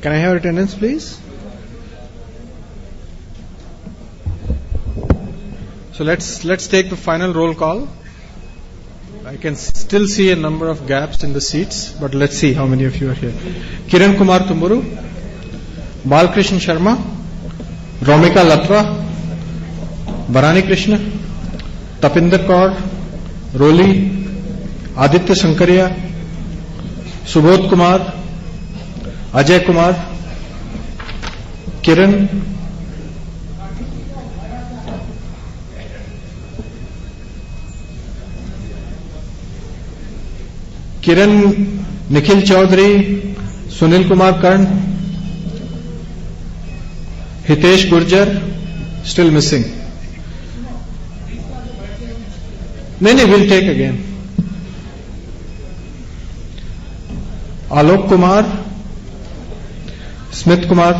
Can I have attendance, please? So let's take the final roll call. I can still see a number of gaps in the seats, but let's see how many of you are here. Kiran Kumar Tumburu, Balkrishna Sharma, Romika Latva, Bharani Krishna, Tapinder Kaur, Roli, Aditya Sankaria, Subodh Kumar, Ajay Kumar, Kiran, Nikhil Chaudhary, Sunil Kumar Karn, Hitesh Gurjar, still missing. No, we'll take again. Alok Kumar, Smith Kumar,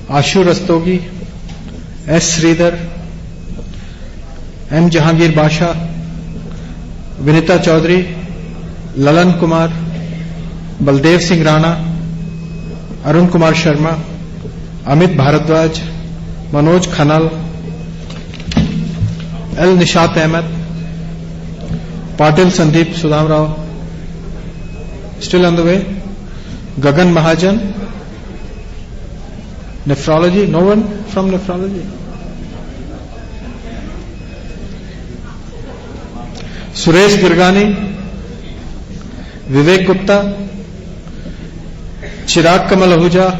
Ashu Rastogi, S. Sridhar, M. Jahangir Basha, Vinita Chaudhary, Lalan Kumar, Baldev Singh Rana, Arun Kumar Sharma, Amit Bharadwaj, Manoj Khanal, L. Nishat Ahmed, Patil Sandeep Sudham Rao, still on the way. Gagan Mahajan, nephrology, no one from nephrology. Suresh Girgani, Vivek Gupta, Chirag Kamal Ahuja,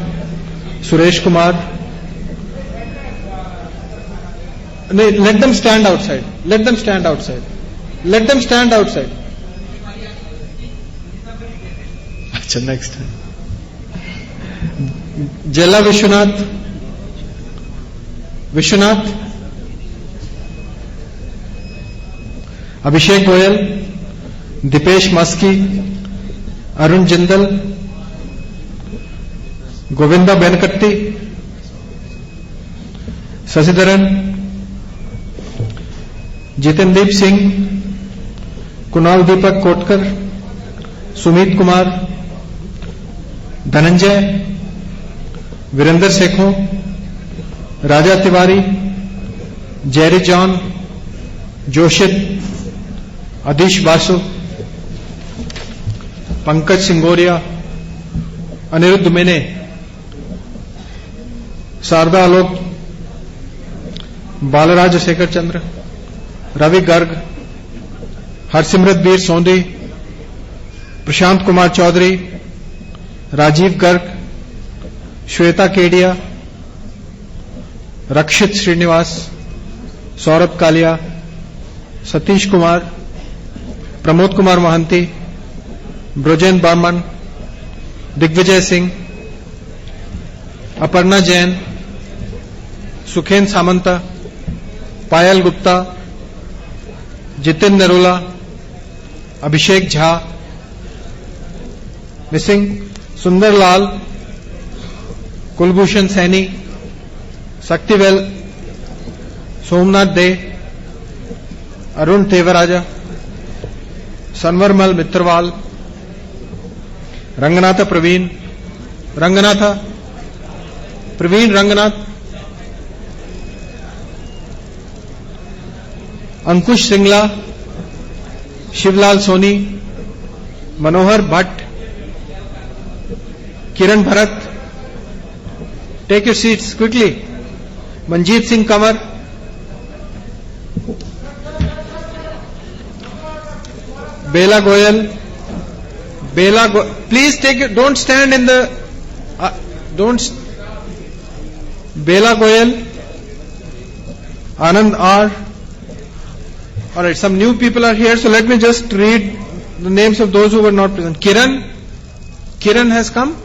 Suresh Kumar. Let them stand outside. Let them stand outside. Let them stand outside. Achha, next. Jella Vishwanath, Abhishek Goyal, Dipesh Maski, Arun Jindal, Govinda Benakatti, Sasidharan, Jitendeep Singh, Kunal Deepak Kotkar, Sumit Kumar, Dhananjay, Virender Sekho, Raja Tiwari, Jerry John, Joshit, Adish Basu, Pankaj Singoria, Aniruddh Mene, Sarda Alok, Balaraj Shekhar Chandra, Ravi Garg, Harsimrat Veer Sondhi, Prashant Kumar Chaudhary, Rajiv Garg, Shweta Kedia, Rakshit Srinivas, Saurabh Kalia, Satish Kumar, Pramod Kumar Mohanty, Brojen Barman, Digvijay Singh, Aparna Jain, Sukhen Samanta, Payal Gupta, Jitin Narula, Abhishek Jha, missing Sundar Lal, Kulbhushan Saini, Saktivel, Somnath De, Arun Tevaraja, Sanvarmal Mitrwal, Ranganatha Praveen, Ranganath, Ankush Singla, Shivlal Soni, Manohar Bhatt, Kiran Bharat. Take your seats quickly. Manjeet Singh Kamar, Bela Goyal, please take it, don't stand in the, Bela Goyal, Anand R. Alright, some new people are here, so let me just read the names of those who were not present. Kiran has come.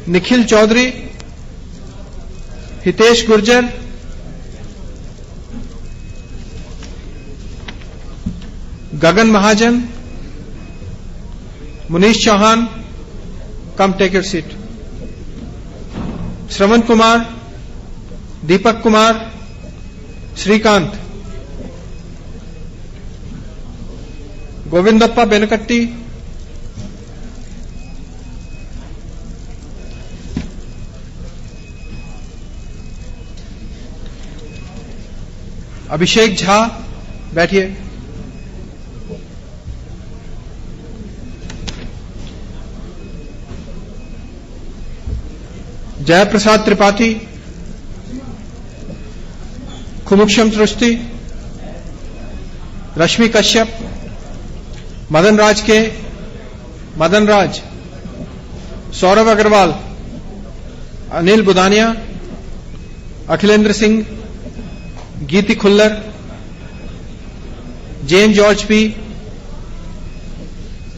Nikhil Chaudhary, Hitesh Gurjar, Gagan Mahajan, Munish Chauhan, come take your seat. Shravan Kumar, Deepak Kumar, Srikant, Govindappa Benakatti, Abhishek Jha, बैठिए। जयप्रसाद त्रिपाठी, खुमुक्षम सृष्टि, रश्मि कश्यप, मदन राज के, मदन राज, Saurabh Agarwal, Anil Budania, Akhilendra Singh, Geeti Khullar, Jen George P,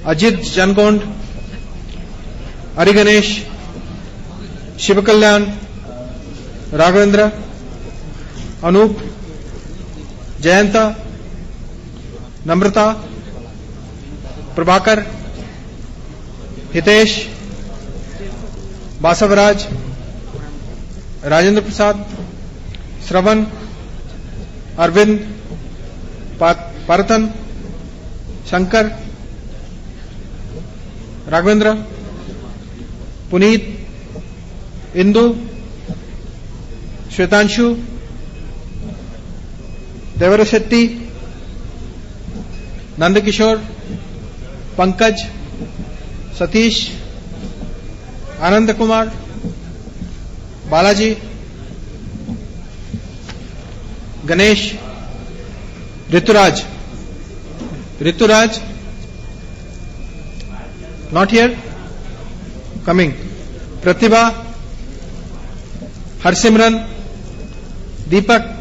Ajit Jankond, Hari Ganesh, Shiv Kalyan, Raghavendra, Anoop, Jayanta, Namrata, Prabhakar, Hitesh, Basavaraj, Rajendra Prasad, Shravan, Arvind, Partan, Shankar, Raghavendra, Puneet, Indu, Shwetanshu, Devar Shetty, Nandkishore, Pankaj, Satish, Anand Kumar, Balaji, Ganesh, Rituraj, not here, coming, Pratibha, Harsimran, Deepak,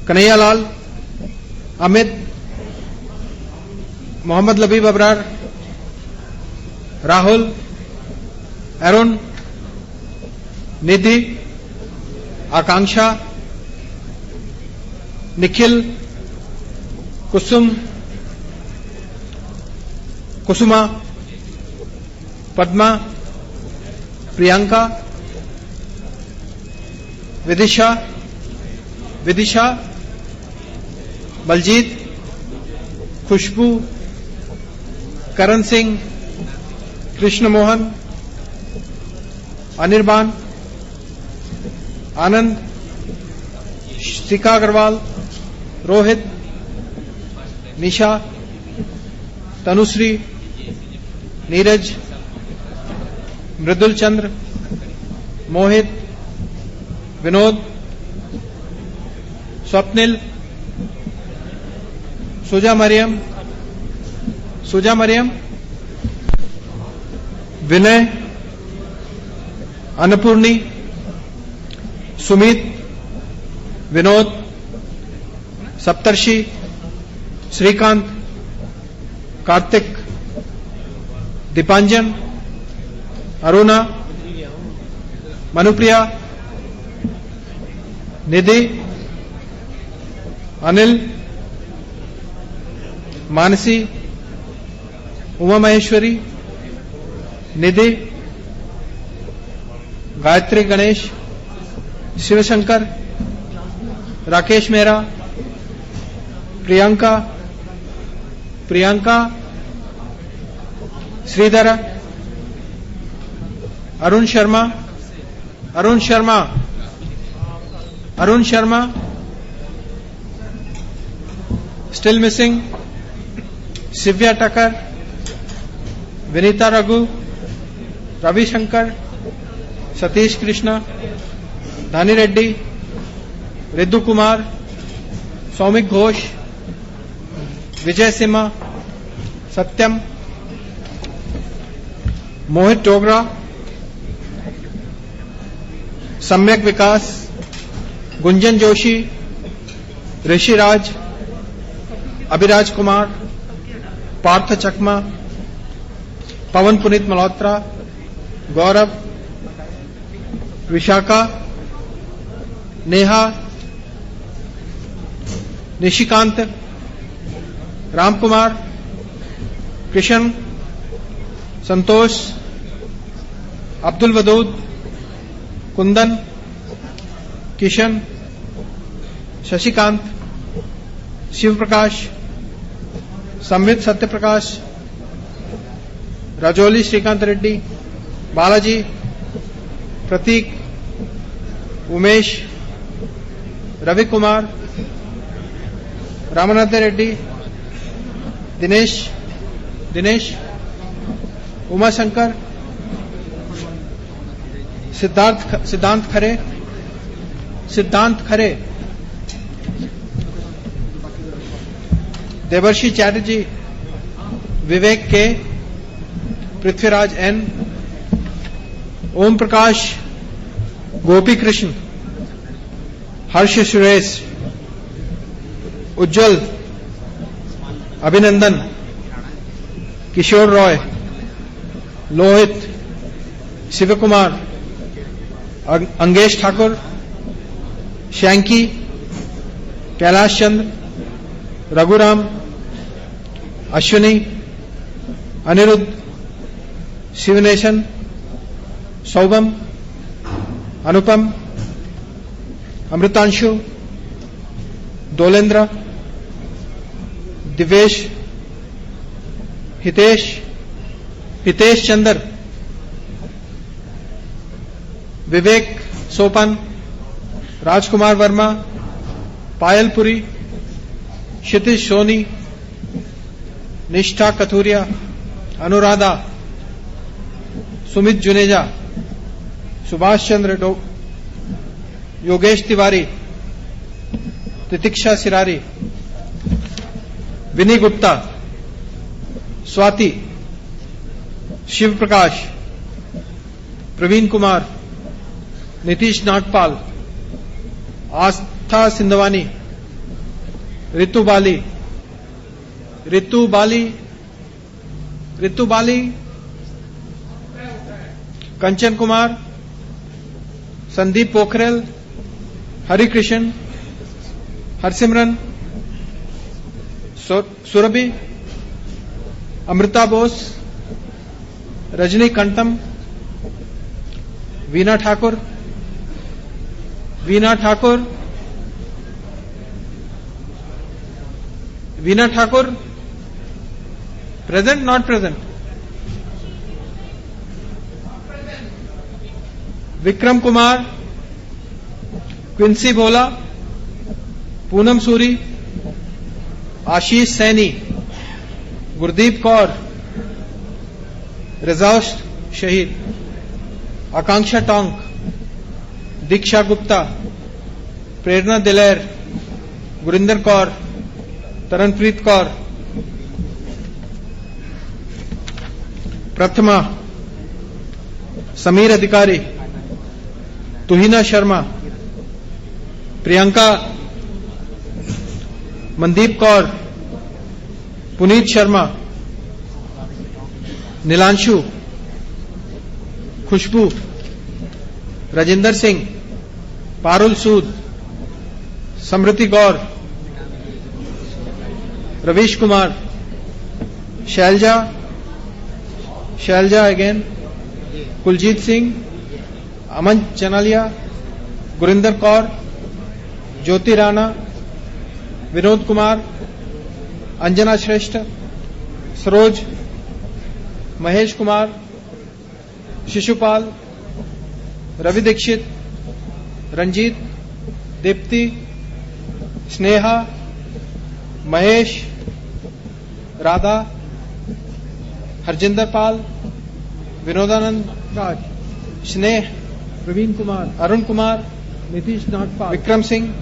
Kanhaiyalal, Amit, Mohammad Labib Abrar, Rahul, Arun, Nidhi, Akanksha, Nikhil, Kusum, Kusuma, Padma, Priyanka, Vidisha, Baljeet, Khushboo, Karan Singh, Krishna Mohan, Anirban, Anand, Shikha Agarwal, Rohit, Nisha, Tanushree, Neeraj, Mridul Chandra, Mohit, Vinod, Swapnil, Suja Maryam, Vinay, Annapoorani, Sumit, Vinod, Saptarishi, Shrikant, Kartik, Dipanjan, Aruna, मनुप्रिया, Nidhi, Anil, Mansi, Uma Maheshwari, Nidhi, Gayatri Ganesh, Shivshankar, Rakesh Mehra, Priyanka, Shridhar, Arun Sharma, still missing, शिव्या टकर, विनीता रघु, रविशंकर, सतीश कृष्ण, धानी रेड्डी, रिद्धु कुमार, सौमिक घोष, विजय सिम्हा, सत्यम, मोहित टोगरा, सम्यक विकास, गुंजन जोशी, ऋषिराज, अभिराज कुमार, पार्थ चकमा, पवन पुनीत मल्होत्रा, गौरव, विशाखा, नेहा, निशिकांत, रामकुमार, किशन, संतोष, अब्दुल वदूद, कुंदन, किशन, शशिकांत, शिव प्रकाश, संवित सत्यप्रकाश, राजौली श्रीकांत रेड्डी, बालाजी, प्रतीक, उमेश, रवि कुमार, रामनाथ रेड्डी, दिनेश, उमाशंकर, सिद्धांत खरे, देवर्षि चैटर्जी, विवेक K, Prithviraj N, ओम प्रकाश, गोपी कृष्ण, हर्ष सुरेश, उज्जवल, अभिनंदन, किशोर रॉय, लोहित, शिव कुमार, अंगेश ठाकुर, शैंकी, कैलाश चंद्र, रघुराम, अश्विनी, अनिरुद्ध, शिवनेशन, सौभम, अनुपम, अमृतांशु, दोलेंद्र, दिवेश, हितेश चंद्र, विवेक सोपन, Rajkumar Verma, पायलपुरी, Kshitij Soni, Nishtha Kathuria, Anuradha, Sumit Juneja, Subhash Chandra Yogesh Tiwari, Titiksha Sirari, Vinni Gupta, Swati, Shiv Prakash, Praveen Kumar, Nitish Nagpal, Aastha Sindhwani, Ritu Bali, Kanchan Kumar, Sandeep Pokharel, Harikrishna, Harsimran, Surabhi, Amrita Bose, Rajni Kantam, Veena Thakur, present not present, Vikram Kumar, Quincy Bhola, Poonam Suri, Ashish Saini, Gurdeep Kaur, Razaush Shahid, Akanksha Tonk, दीक्षा गुप्ता, प्रेरणा दिलेर, गुरिंदर कौर, तरनप्रीत कौर, प्रथमा, समीर अधिकारी, तुहिना शर्मा, प्रियंका, मनदीप कौर, पुनीत शर्मा, नीलांशु, खुशबू, राजेंद्र सिंह, पारुल सूद, समृति गौर, Ravish Kumar, Selja again, Kuljeet Singh, अमन चनालिया, गुरिंदर कौर, ज्योति राणा, विनोद कुमार, अंजना श्रेष्ठ, सरोज, महेश कुमार, शिशुपाल, रवि दीक्षित, रंजीत, दीप्ति, स्नेहा, महेश, राधा, हरजिंदर पाल, विनोदानंद राज, स्नेह, प्रवीण कुमार, अरुण कुमार, नीतीश नागपाल, विक्रम सिंह,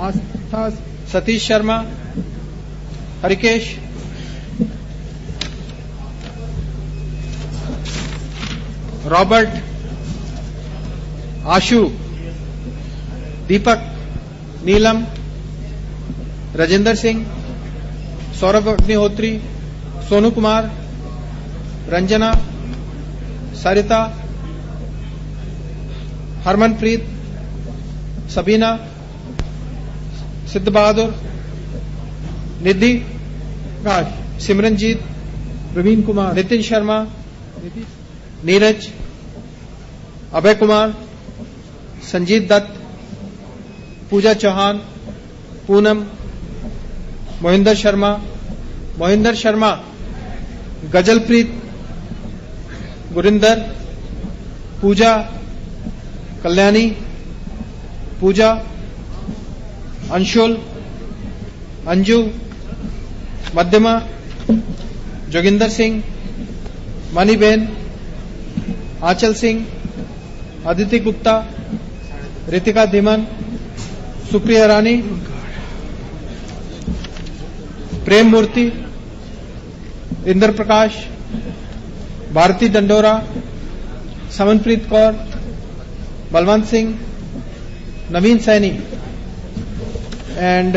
आस्था, सतीश शर्मा, हरिकेश, रॉबर्ट, आशु, दीपक, नीलम, राजेंद्र सिंह, सौरभ अग्निहोत्री, सोनू कुमार, रंजना, सरिता, हरमनप्रीत, सबीना, सिद्ध बहादुर, निधि राज, सिमरनजीत, प्रवीण कुमार, नितिन शर्मा, नीरज, अभय कुमार, संजीत दत्त, पूजा चौहान, पूनम, मोहिंदर शर्मा, गजलप्रीत, गुरिंदर, पूजा, कल्याणी, पूजा, अंशुल, अंजू, मध्यमा, जोगिंदर सिंह, मणिबेन, आंचल सिंह, अदिति गुप्ता, रितिका धीमन, सुप्रिया रानी, प्रेम मूर्ति, इंद्र प्रकाश, भारती दंडोरा, समनप्रीत कौर, बलवंत सिंह, नवीन Saini, and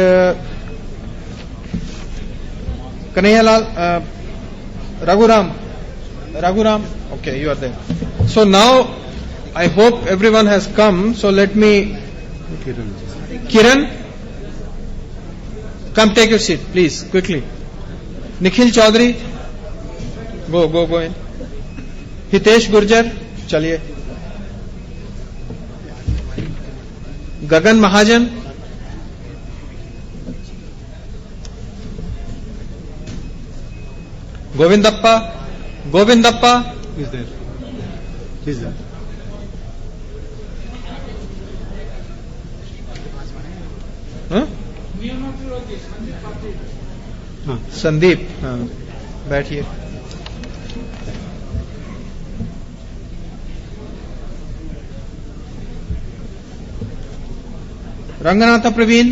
Kanayalal, Raghuram. Okay, you are there. So now I hope everyone has come. So let me, Kiran, come take your seat, please, quickly. Nikhil Chaudhary, go in. Hitesh Gurjar, chaliye. Gagan Mahajan, Govindappa is there. Is there. huh? Sandeep, बैठिए. रंगनाथ प्रवीण,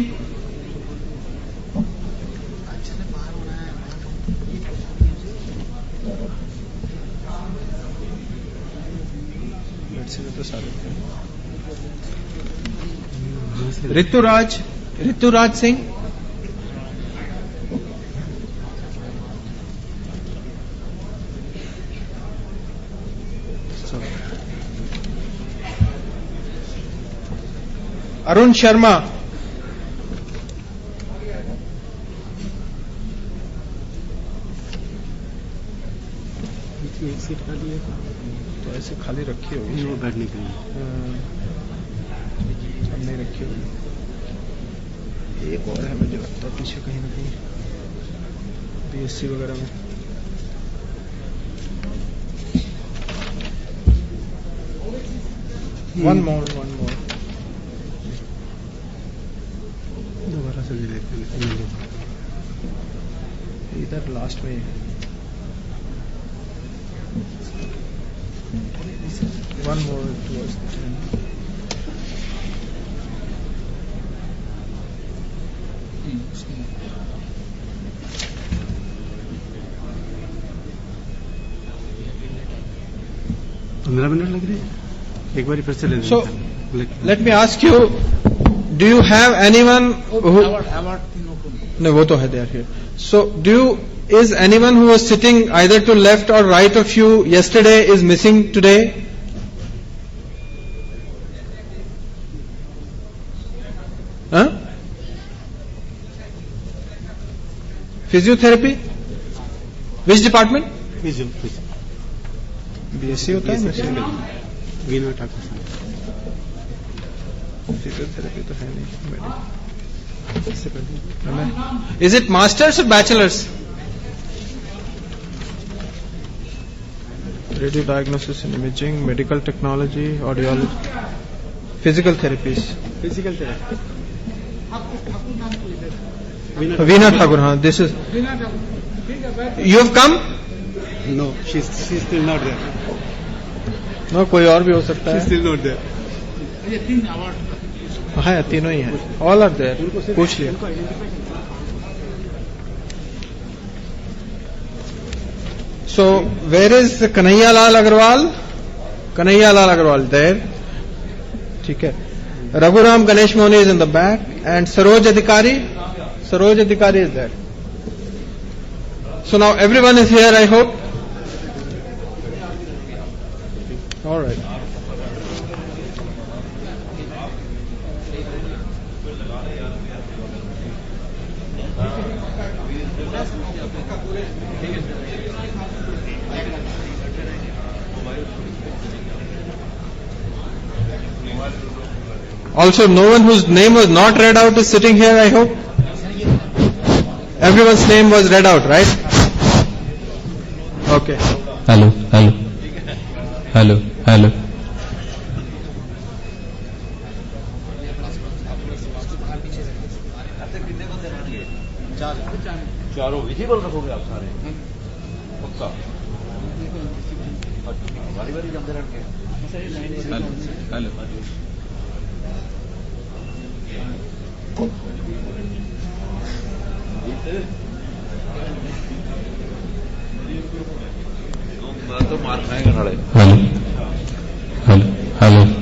ऋतुराज सिंह, अरुण शर्मा, एक seat खाली है तो ऐसे खाली रखी होगी वो बैठने के लिए. नहीं रखी होगी. एक और है मुझे लगता है पीछे कहीं ना कहीं बीएससी वगैरह में. वन मोर दोबारा से ले लेते हैं. इधर लास्ट में one more towards the tent. Minute लग रही है. एक बार फिर से ले So let me ask you, do you have anyone who? No, वो तो है there here. So is anyone who was sitting either to left or right of you yesterday is missing today? Huh? Physiotherapy? Which department? BSc होता है. वीना ठाकुर साहब. Physiotherapy तो है नहीं. इससे पहले इज इट मास्टर्स और bachelors? Radio diagnosis and imaging, medical technology, audiology, physical therapies. Veena Thakur. हाँ, this is. You have come? No, she still not there. No, कोई और भी हो सकता है. Still not there. हाँ, तीनों ही हैं. All are there. पूछ लिया. So where is Kanhaiyalal Agarwal? Kanhaiyalal Agarwal there. ठीक है. Raghuram Ganesh Mohini is in the back and Saroj अधिकारी is there. So now everyone is here, I hope. All right. Also, no one whose name was not read out is sitting here, I hope. Everyone's name was read out, right? Okay. Hello. चारों visible रखोगे आप सारे पक्का बारी बारी जमते रहेंगे hello तो मार खाएंगे नाले हेलो हेलो हेलो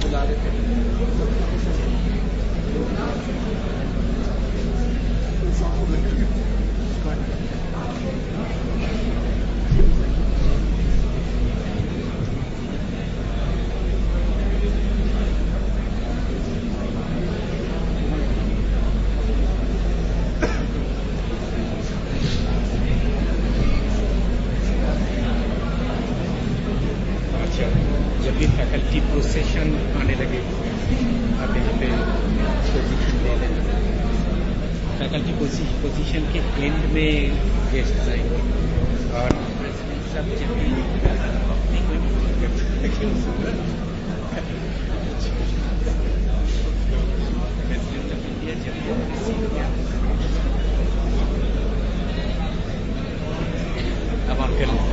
बुला रहे थे अच्छा जब भी फैकल्टी प्रोसेशन आने लगे आप यहाँ पे पोजीशन ले लेना फैकल्टी पोजीशन के एंड में गेस्ट आएंगे और प्रेसिडेंट सब जब भी प्रेसिडेंट ऑफ इंडिया जब भी रिसीव किया अब आप कर लें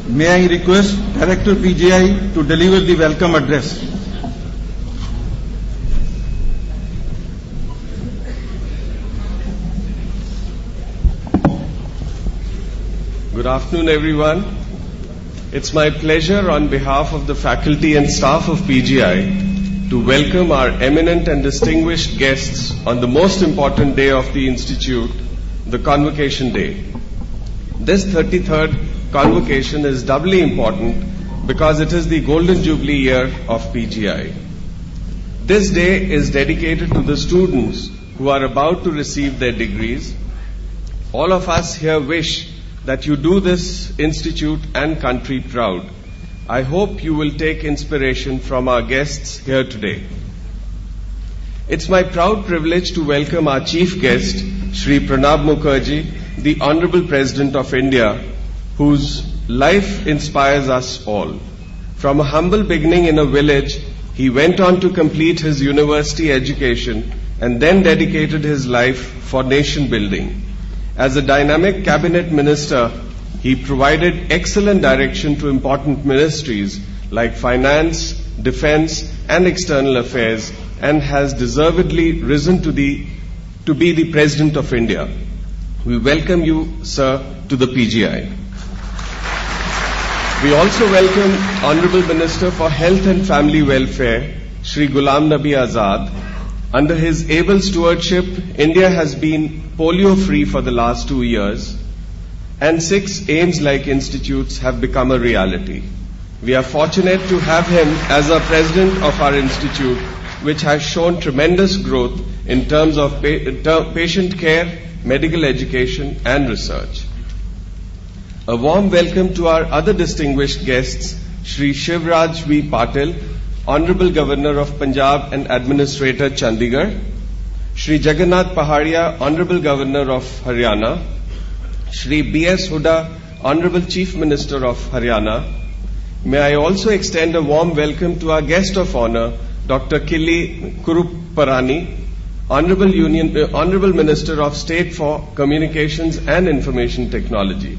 May I request Director PGI to deliver the welcome address. Good afternoon, everyone. It's my pleasure on behalf of the faculty and staff of PGI to welcome our eminent and distinguished guests on the most important day of the Institute, the Convocation Day. This 33rd Convocation is doubly important because it is the Golden Jubilee year of PGI. This day is dedicated to the students who are about to receive their degrees. All of us here wish that you do this institute and country proud. I hope you will take inspiration from our guests here today. It's my proud privilege to welcome our chief guest, Shri Pranab Mukherjee, the Honorable President of India, whose life inspires us all. From a humble beginning in a village, he went on to complete his university education and then dedicated his life for nation building. As a dynamic cabinet minister, he provided excellent direction to important ministries like finance, defense, and external affairs, and has deservedly risen to be the President of India. We welcome you, sir, to the PGI. We also welcome Honorable Minister for Health and Family Welfare, Shri Ghulam Nabi Azad. Under his able stewardship, India has been polio-free for the last 2 years, and 6 AIIMS-like institutes have become a reality. We are fortunate to have him as our president of our institute, which has shown tremendous growth in terms of patient care, medical education, and research. A warm welcome to our other distinguished guests, Shri Shivraj V. Patil, Honorable Governor of Punjab and Administrator Chandigarh, Shri Jagannath Pahadia, Honorable Governor of Haryana, Shri B.S. Huda, Honorable Chief Minister of Haryana. May I also extend a warm welcome to our guest of honor, Dr. Kili Kuruparani, Honorable Minister of State for Communications and Information Technology.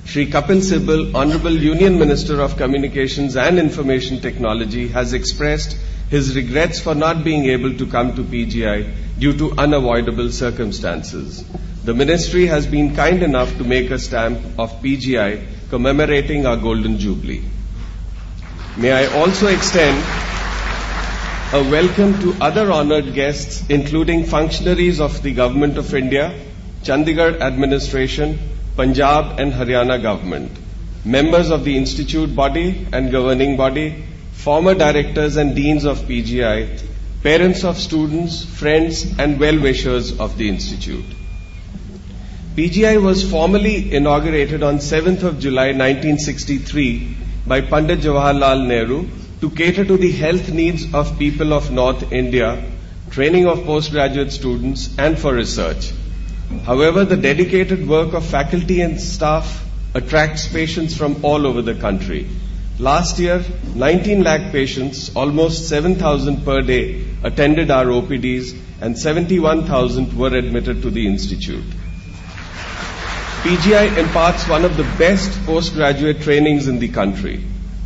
Shri Kapil Sibal, Honorable Union Minister of Communications and Information Technology, has expressed his regrets for not being able to come to PGI due to unavoidable circumstances. The ministry has been kind enough to make a stamp of PGI commemorating our Golden Jubilee. May I also extend a welcome to other honored guests, including functionaries of the Government of India, Chandigarh Administration, Punjab and Haryana government, members of the institute body and governing body, former directors and deans of PGI, parents of students, friends and well-wishers of the institute. PGI was formally inaugurated on 7th of July 1963 by Pandit Jawaharlal Nehru to cater to the health needs of people of North India, training of postgraduate students and for research. However, the dedicated work of faculty and staff attracts patients from all over the country. Last year, 19 lakh patients, almost 7,000 per day, attended our OPDs and 71,000 were admitted to the institute. PGI imparts one of the best postgraduate trainings in the country.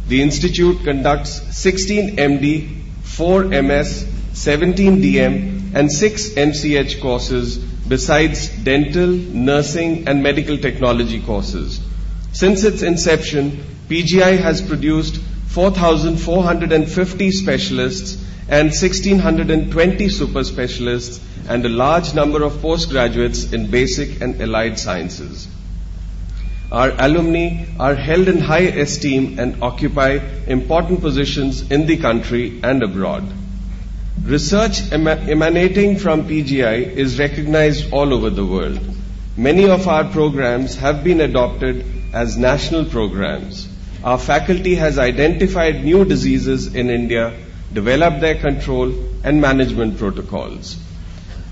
The institute conducts 16 MD, 4 MS, 17 DM and 6 MCH courses besides dental, nursing and medical technology courses. Since its inception, PGI has produced 4,450 specialists and 1,620 super specialists and a large number of postgraduates in basic and allied sciences. Our alumni are held in high esteem and occupy important positions in the country and abroad. Research emanating from PGI is recognized all over the world. Many of our programs have been adopted as national programs. Our faculty has identified new diseases in India, developed their control and management protocols.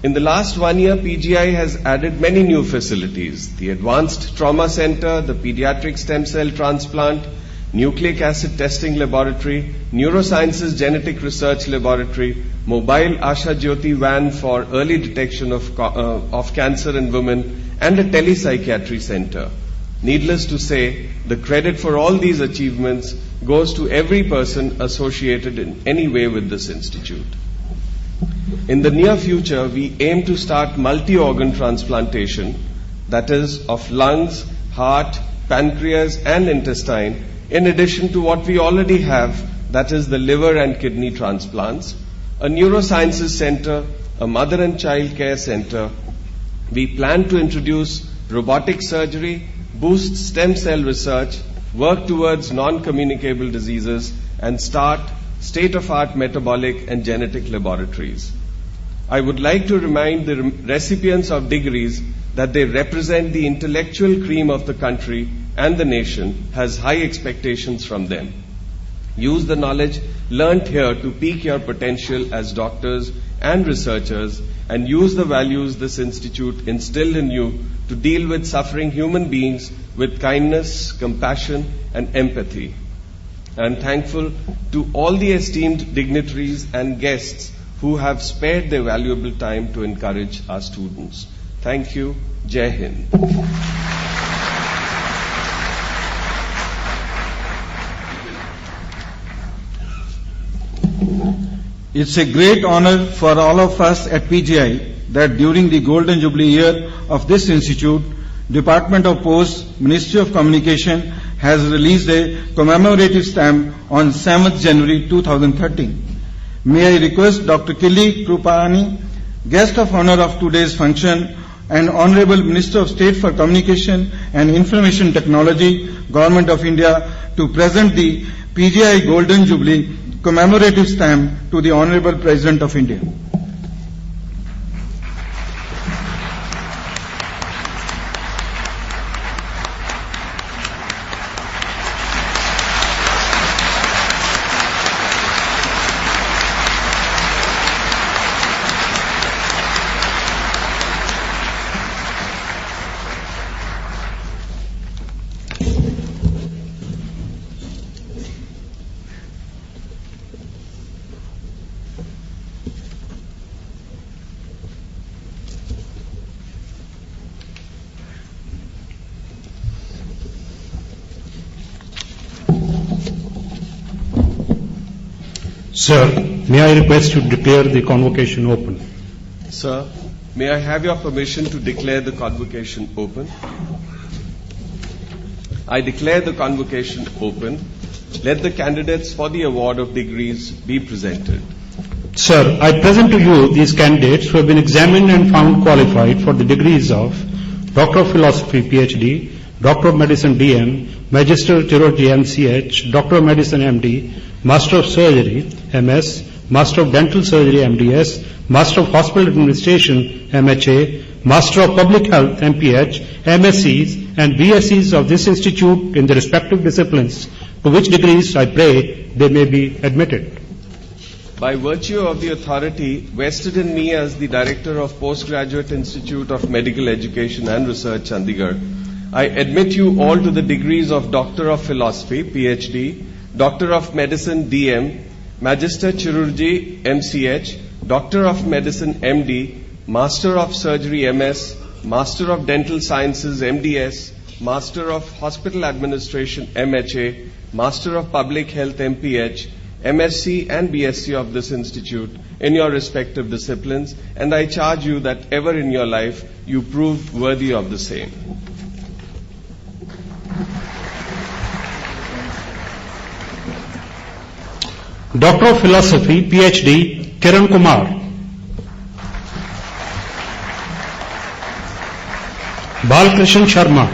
In the last 1 year, PGI has added many new facilities: the Advanced Trauma Center, the Pediatric Stem Cell Transplant, Nucleic Acid Testing Laboratory, Neurosciences Genetic Research Laboratory, Mobile Asha Jyoti Van for early detection of cancer in women, and a telepsychiatry center. Needless to say, the credit for all these achievements goes to every person associated in any way with this institute. In the near future, we aim to start multi-organ transplantation, that is, of lungs, heart, pancreas and intestine, in addition to what we already have, that is the liver and kidney transplants, a neurosciences center, a mother and child care center. We plan to introduce robotic surgery, boost stem cell research, work towards non-communicable diseases, and start state-of-art metabolic and genetic laboratories. I would like to remind the recipients of degrees that they represent the intellectual cream of the country, and the nation has high expectations from them. Use the knowledge learnt here to peak your potential as doctors and researchers, and use the values this institute instilled in you to deal with suffering human beings with kindness, compassion, and empathy. I am thankful to all the esteemed dignitaries and guests who have spared their valuable time to encourage our students. Thank you. Jai Hind. It's a great honor for all of us at PGI that during the Golden Jubilee year of this institute, Department of Posts, Ministry of Communication has released a commemorative stamp on 7th January 2013. May I request Dr. Killi Krupani, guest of honor of today's function, and Honorable Minister of State for Communication and Information Technology, Government of India, to present the PGI Golden Jubilee commemorative stamp to the Honorable President of India. Sir, may I request to declare the convocation open? Sir, may I have your permission to declare the convocation open? I declare the convocation open. Let the candidates for the award of degrees be presented. Sir, I present to you these candidates who have been examined and found qualified for the degrees of Doctor of Philosophy, PhD, Doctor of Medicine, DM, Magister of Chirurgy, MCH, Doctor of Medicine, MD, Master of Surgery, MS, Master of Dental Surgery, MDS, Master of Hospital Administration, MHA, Master of Public Health, MPH, MScs and BScs of this institute in the respective disciplines, to which degrees I pray they may be admitted. By virtue of the authority vested in me as the Director of Postgraduate Institute of Medical Education and Research, Chandigarh, I admit you all to the degrees of Doctor of Philosophy, PhD, Doctor of Medicine, DM, Magister Chirurgy, MCH, Doctor of Medicine, MD, Master of Surgery, MS, Master of Dental Sciences, MDS, Master of Hospital Administration, MHA, Master of Public Health, MPH, MSc and BSc of this institute in your respective disciplines, and I charge you that ever in your life you prove worthy of the same. Doctor of Philosophy, PhD, Kiran Kumar. Balkrishan Sharma.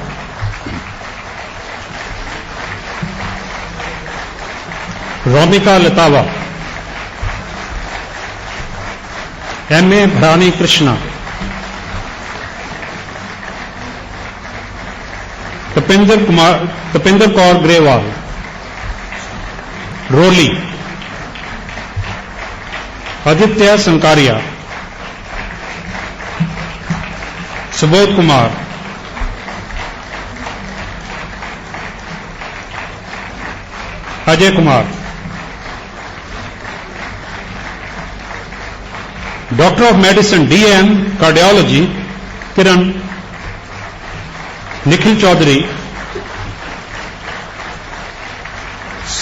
Romika Latava. M.A. Bharani Krishna. Kapinder Kaur Grewal. Roli. Aditya Sankaria. Subodh Kumar. Ajay Kumar. Doctor of Medicine, DM, Cardiology, Kiran. Nikhil Chaudhary,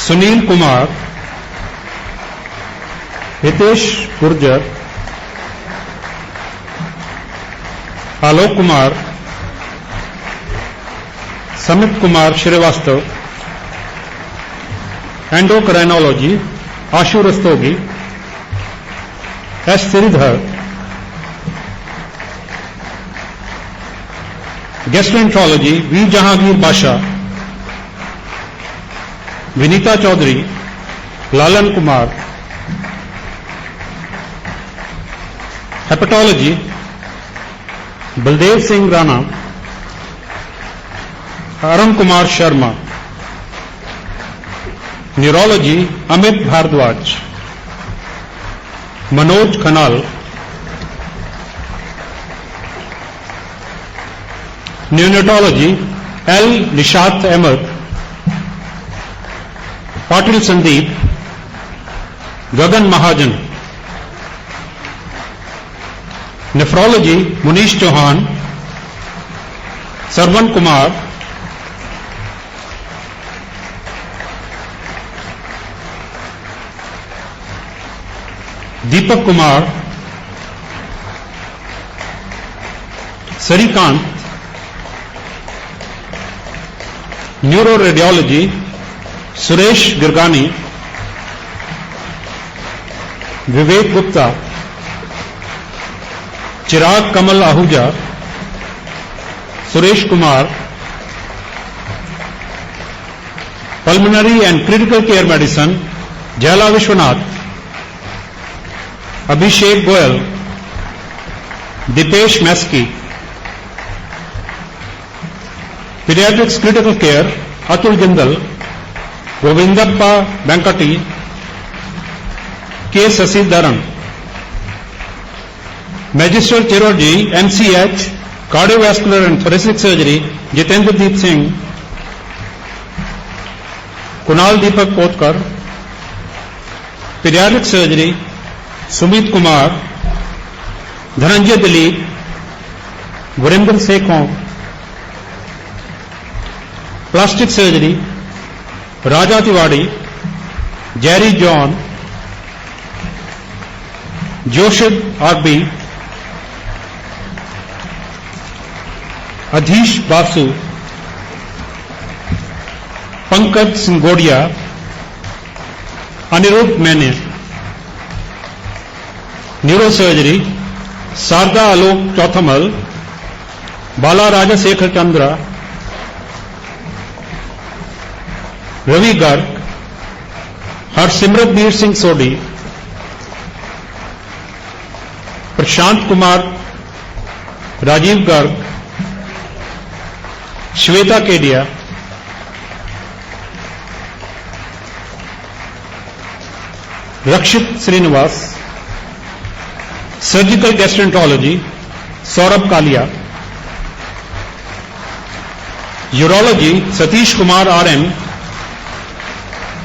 Sunil Kumar, Hitesh Gurjar, Alok Kumar, Samit Kumar Srivastava, endocrinology Ashu Rastogi, S Shridhar, gastroenterology V Jahangir Badshah, Vinita Chaudhary, Lalan Kumar, hepatology Baldev Singh Rana, Arun Kumar Sharma, neurology Amit Bhardwaj, Manoj Khanal, neonatology L Nishat Ahmed, Patil Sandeep, Gagan Mahajan, nephrology Munish Chauhan, Sarvan Kumar, Deepak Kumar, Shrikant, neuro radiology Suresh Girgani, Vivek Gupta, Chirag Kamal Ahuja, Suresh Kumar, pulmonary and critical care medicine जयला Vishwanath, Abhishek Goyal, Deepesh Maiski, paediatrics critical care Atul Jindal, Govindappa Venkati, K Shashidharan, magister chirurgiae MCh cardiovascular and thoracic surgery Jitendradeep Singh, Kunal Deepak Kotkar, paediatric surgery Sumit Kumar, Dhananjay Dilip, Virendra Sekhon, plastic surgery Raja Tiwari, Jerry John, Joshid RB, Adhish Basu, Pankaj Singodia, Aniruddh Mane, neuro surgery Sharda Alok Chauthmal, Bala Rajashekhar Chandra, Ravi Garg, Harsimrat Veer Singh Sodhi, Prashant Kumar, Rajeev Garg, Shweta Kedia, Rakshit Srinivas, surgical gastroenterology Saurabh Kalia, urology Satish Kumar RM,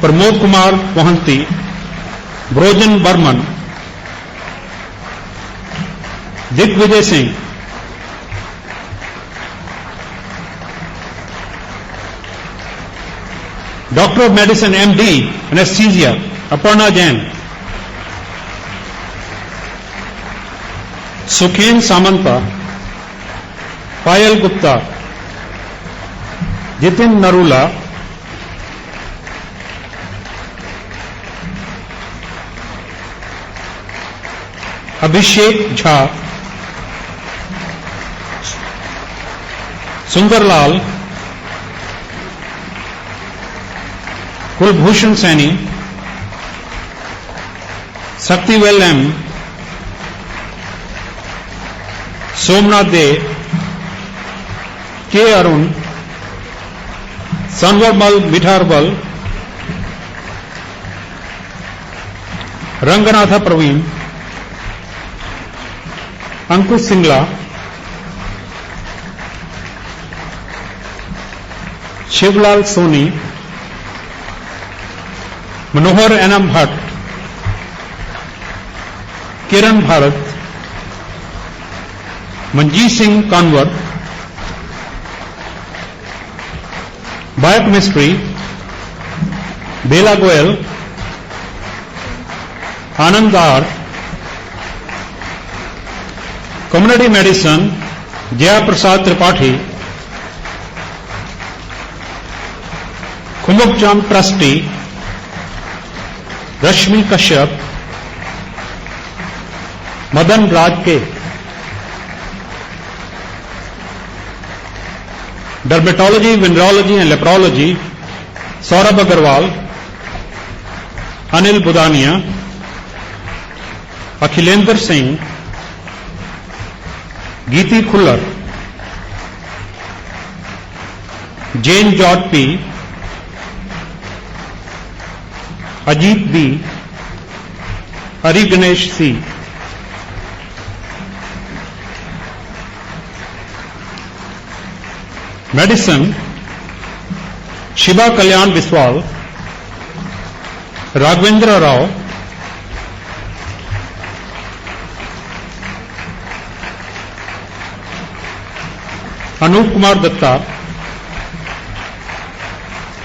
Pramod Kumar Mohanty, Brojen Barman, Digvijay Singh, doctor of medicine MD anaesthesia Aparna Jain, Sukhen Samanta, Payal Gupta, Jitin Narula, Abhishek Jha, Sundarlal, Kulbhushan Saini, Sakthivel M, Somnath De, K Arun, Sanwarmal Mitharbal, Ranganatha Praveen, Ankush Singla, Shivlal Soni, Manohar NM Bhatt, Kiran Bharat, Manjeet Singh Kanwar, biochemistry Bela Goyal, Anand R, community medicine Jaya Prasad Tripathi, Kumukjam ट्रस्टी Rashmi Kashyap, Madan Raj K, dermatology, venereology and leprology Saurabh Agarwal, Anil Budania, Akhilendra Singh, Geeti Khullar, Jen George P, Ajit B, Hari Ganesh C, medicine Shiva Kalyan Biswal, Raghavendra Rao, Anoop Kumar Dutta,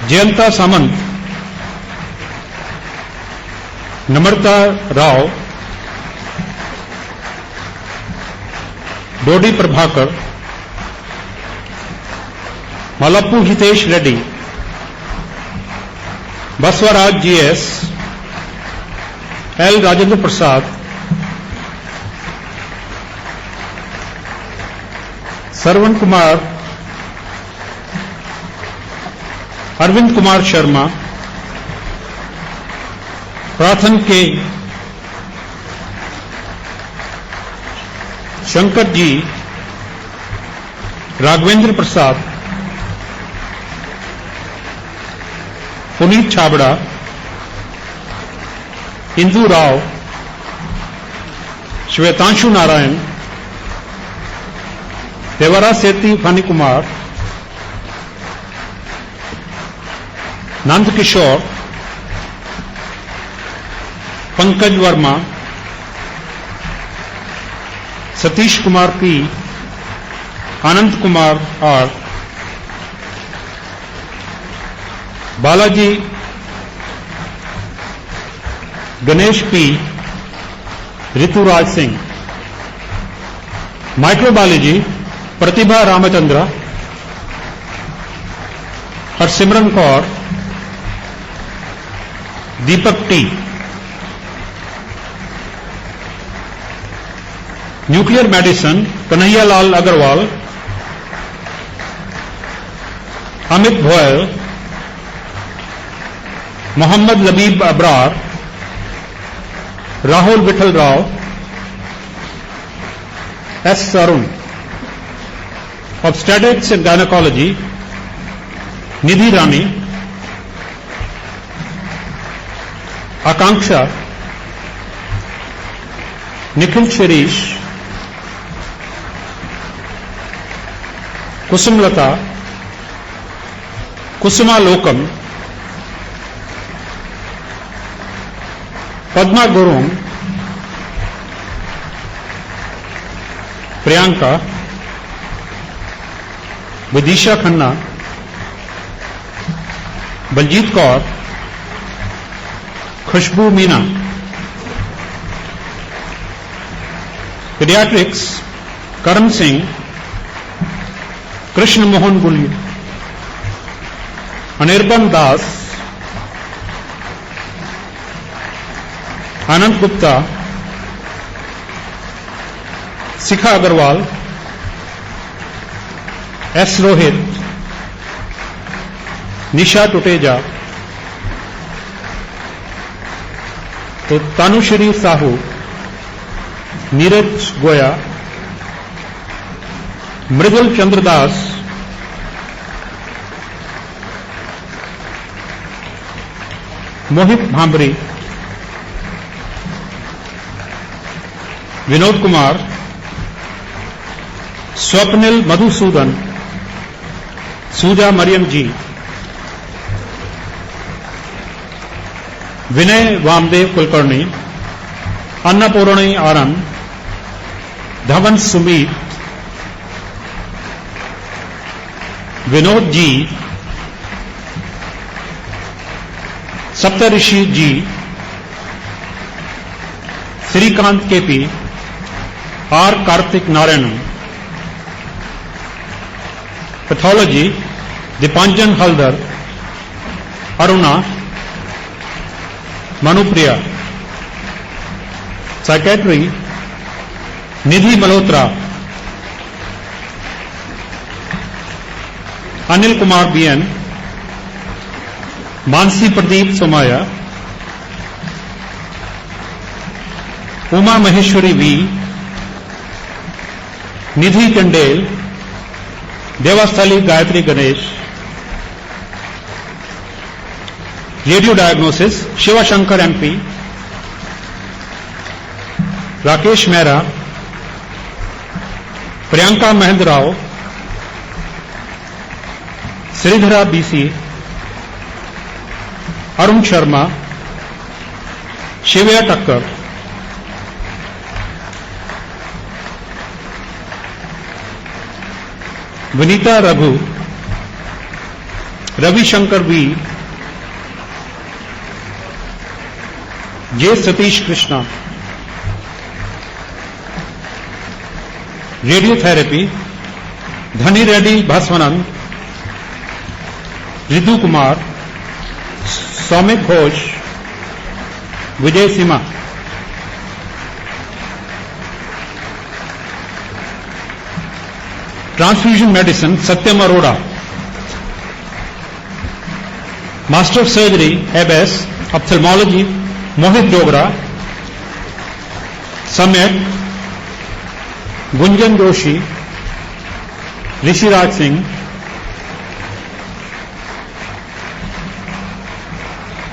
Jayanta Samant, Namrata Rao, Dodi Prabhakar, Malappu Hitesh Reddy, Basavaraj GS, L Rajendra Prasad, Sarvan Kumar, Arvind Kumar Sharma, Prarthan K, Shankar ji, Raghavendra Prasad, Puneet Chhabra, Indu Rao, श्वेतांशु Narayan, Devara Seti Phani Kumar, Nand Kishore, Pankaj Verma, Satish Kumar P, Anand Kumar R, Balaji, Ganesh P, Rituraj Singh, microbiology Pratibha Ramchandra, Harsimran Kaur, Deepak T, nuclear medicine Kanhaiyalal Agarwal, Amit Bhoyal, Mohammad Labib Abrar, Rahul Vithal Rao, S Arun, obstetrics and gynaecology Nidhi Rani, Akanksha, Nikhil Shirish, Kusumlata, Kusuma Lokam, Padma Gurung, Priyanka, Vidisha Khanna, Baljeet Kaur, Khushboo Meena, paediatrics Karam Singh, Krishna Mohan Guli, Anirban Das, Anand Gupta, Shikha Agarwal, S Rohit, निशा टुटेजा, तो तानुश्री साहू, नीरज गोया, मृदुल चंद्रदास, मोहित Bhambri, Vinod Kumar, Swapnil Madhusudan, Suja Mariam G, Vinay Vamdev Kulkarni, Annapoorni Anand, Dhawan Sumeet, Vinod G, Saptarishi G, Shrikant KP, R Karthik Narayanan. Pathology Dipanjan Haldar, Aruna, Manupriya. Psychiatry Nidhi Malhotra, Anil Kumar BN, Mansi Pradeep Somaya, Uma Maheshwari V, Nidhi Chandel, Devasthali Gayatri Ganesh. Radio diagnosis Shivshankar MP, Rakesh Mehra, Priyanka Mahendra Rao, Shridhara BC, Arun Sharma, Shivaya Takkar. Vinita Raghu, Ravishankar V, J Satish Krishna. Radiotherapy Dhani Reddy भास्वनंद, रिदु Kumar, Saumik Ghosh, Vijay Seema. Transfusion medicine Satyam Arora. Master of surgery एबएस ophthalmology Mohit Dogra. Samyak Gunjan Joshi, Rishiraj Singh.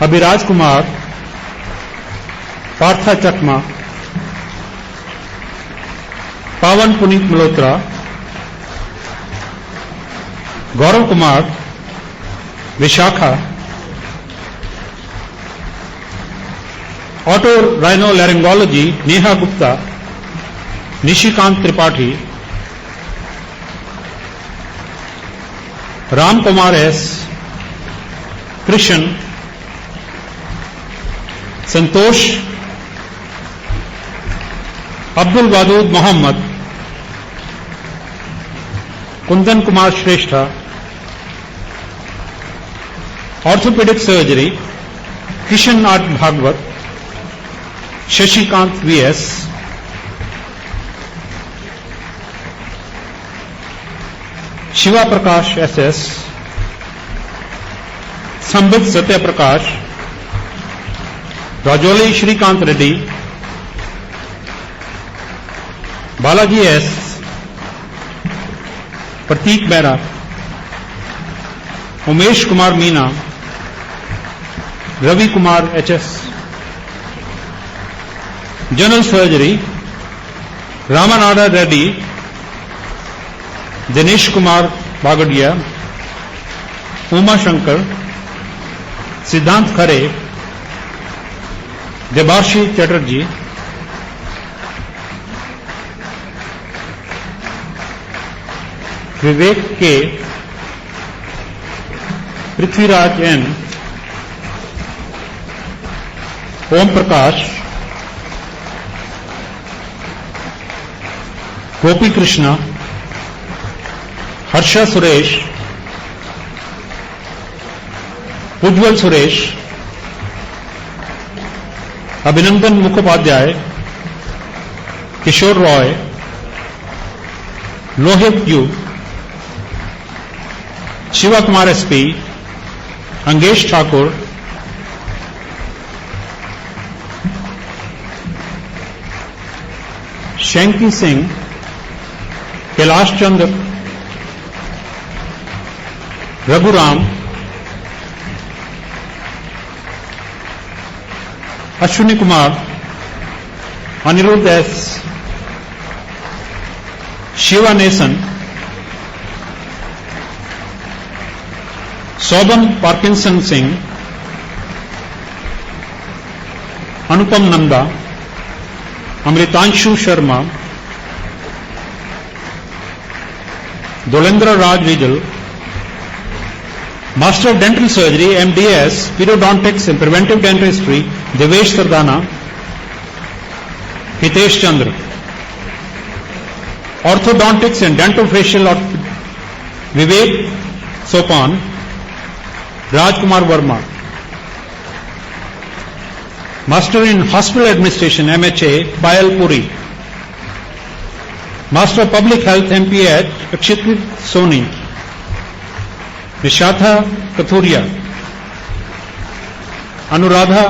Abhiraj Kumar, Partha Chakma, Pavan Puneet Malhotra, Gaurav Kumar, Vishakha. Otorhinolaryngology Neha Gupta, Nishikant Tripathi. Ram Kumar S, Krishna, Santosh, Abdul Wadood Mohammad, Kundan Kumar Shrestha. Orthopaedic surgery Kishan Nath Bhagwat, Shashikant VS. Shiva Prakash SS, Sambit Satya Prakash, Rajauli Shrikant Reddy, Balaji S, Prateek Bera, Umesh Kumar Meena, Ravi Kumar HS. General surgery Ramanada Reddy, Dinesh Kumar Bagaria, Uma Shankar, Siddhant Khare, Debashi Chatterjee. Vivek K, Prithviraj N, Om Prakash, Gopi Krishna, Harsha Suresh, Ujjwal Suresh, Abhinandan Mukhopadhyay, Kishore Roy, Lohit U, Shiva Kumar SP, Angesh Thakur, Shanky Singh, Kailash Chandra, Raghuram, Ashwini Kumar, Aniruddh S, Shiva Nesan, Shobhan Parkinson Singh, Anupam Nanda, Amritanshu Sharma, Dolendra Raj Vijal, Master of Dental Surgery, MDS, Periodontics and Preventive Dentistry, Devesh Sardana, Hitesh Chandra. Orthodontics and Dentofacial, Vivek Sopan, Rajkumar Verma. Master in Hospital Administration, MHA, Payal Puri. Master of Public Health, MPH, Akshit Soni. Nishatha Kathuria. Anuradha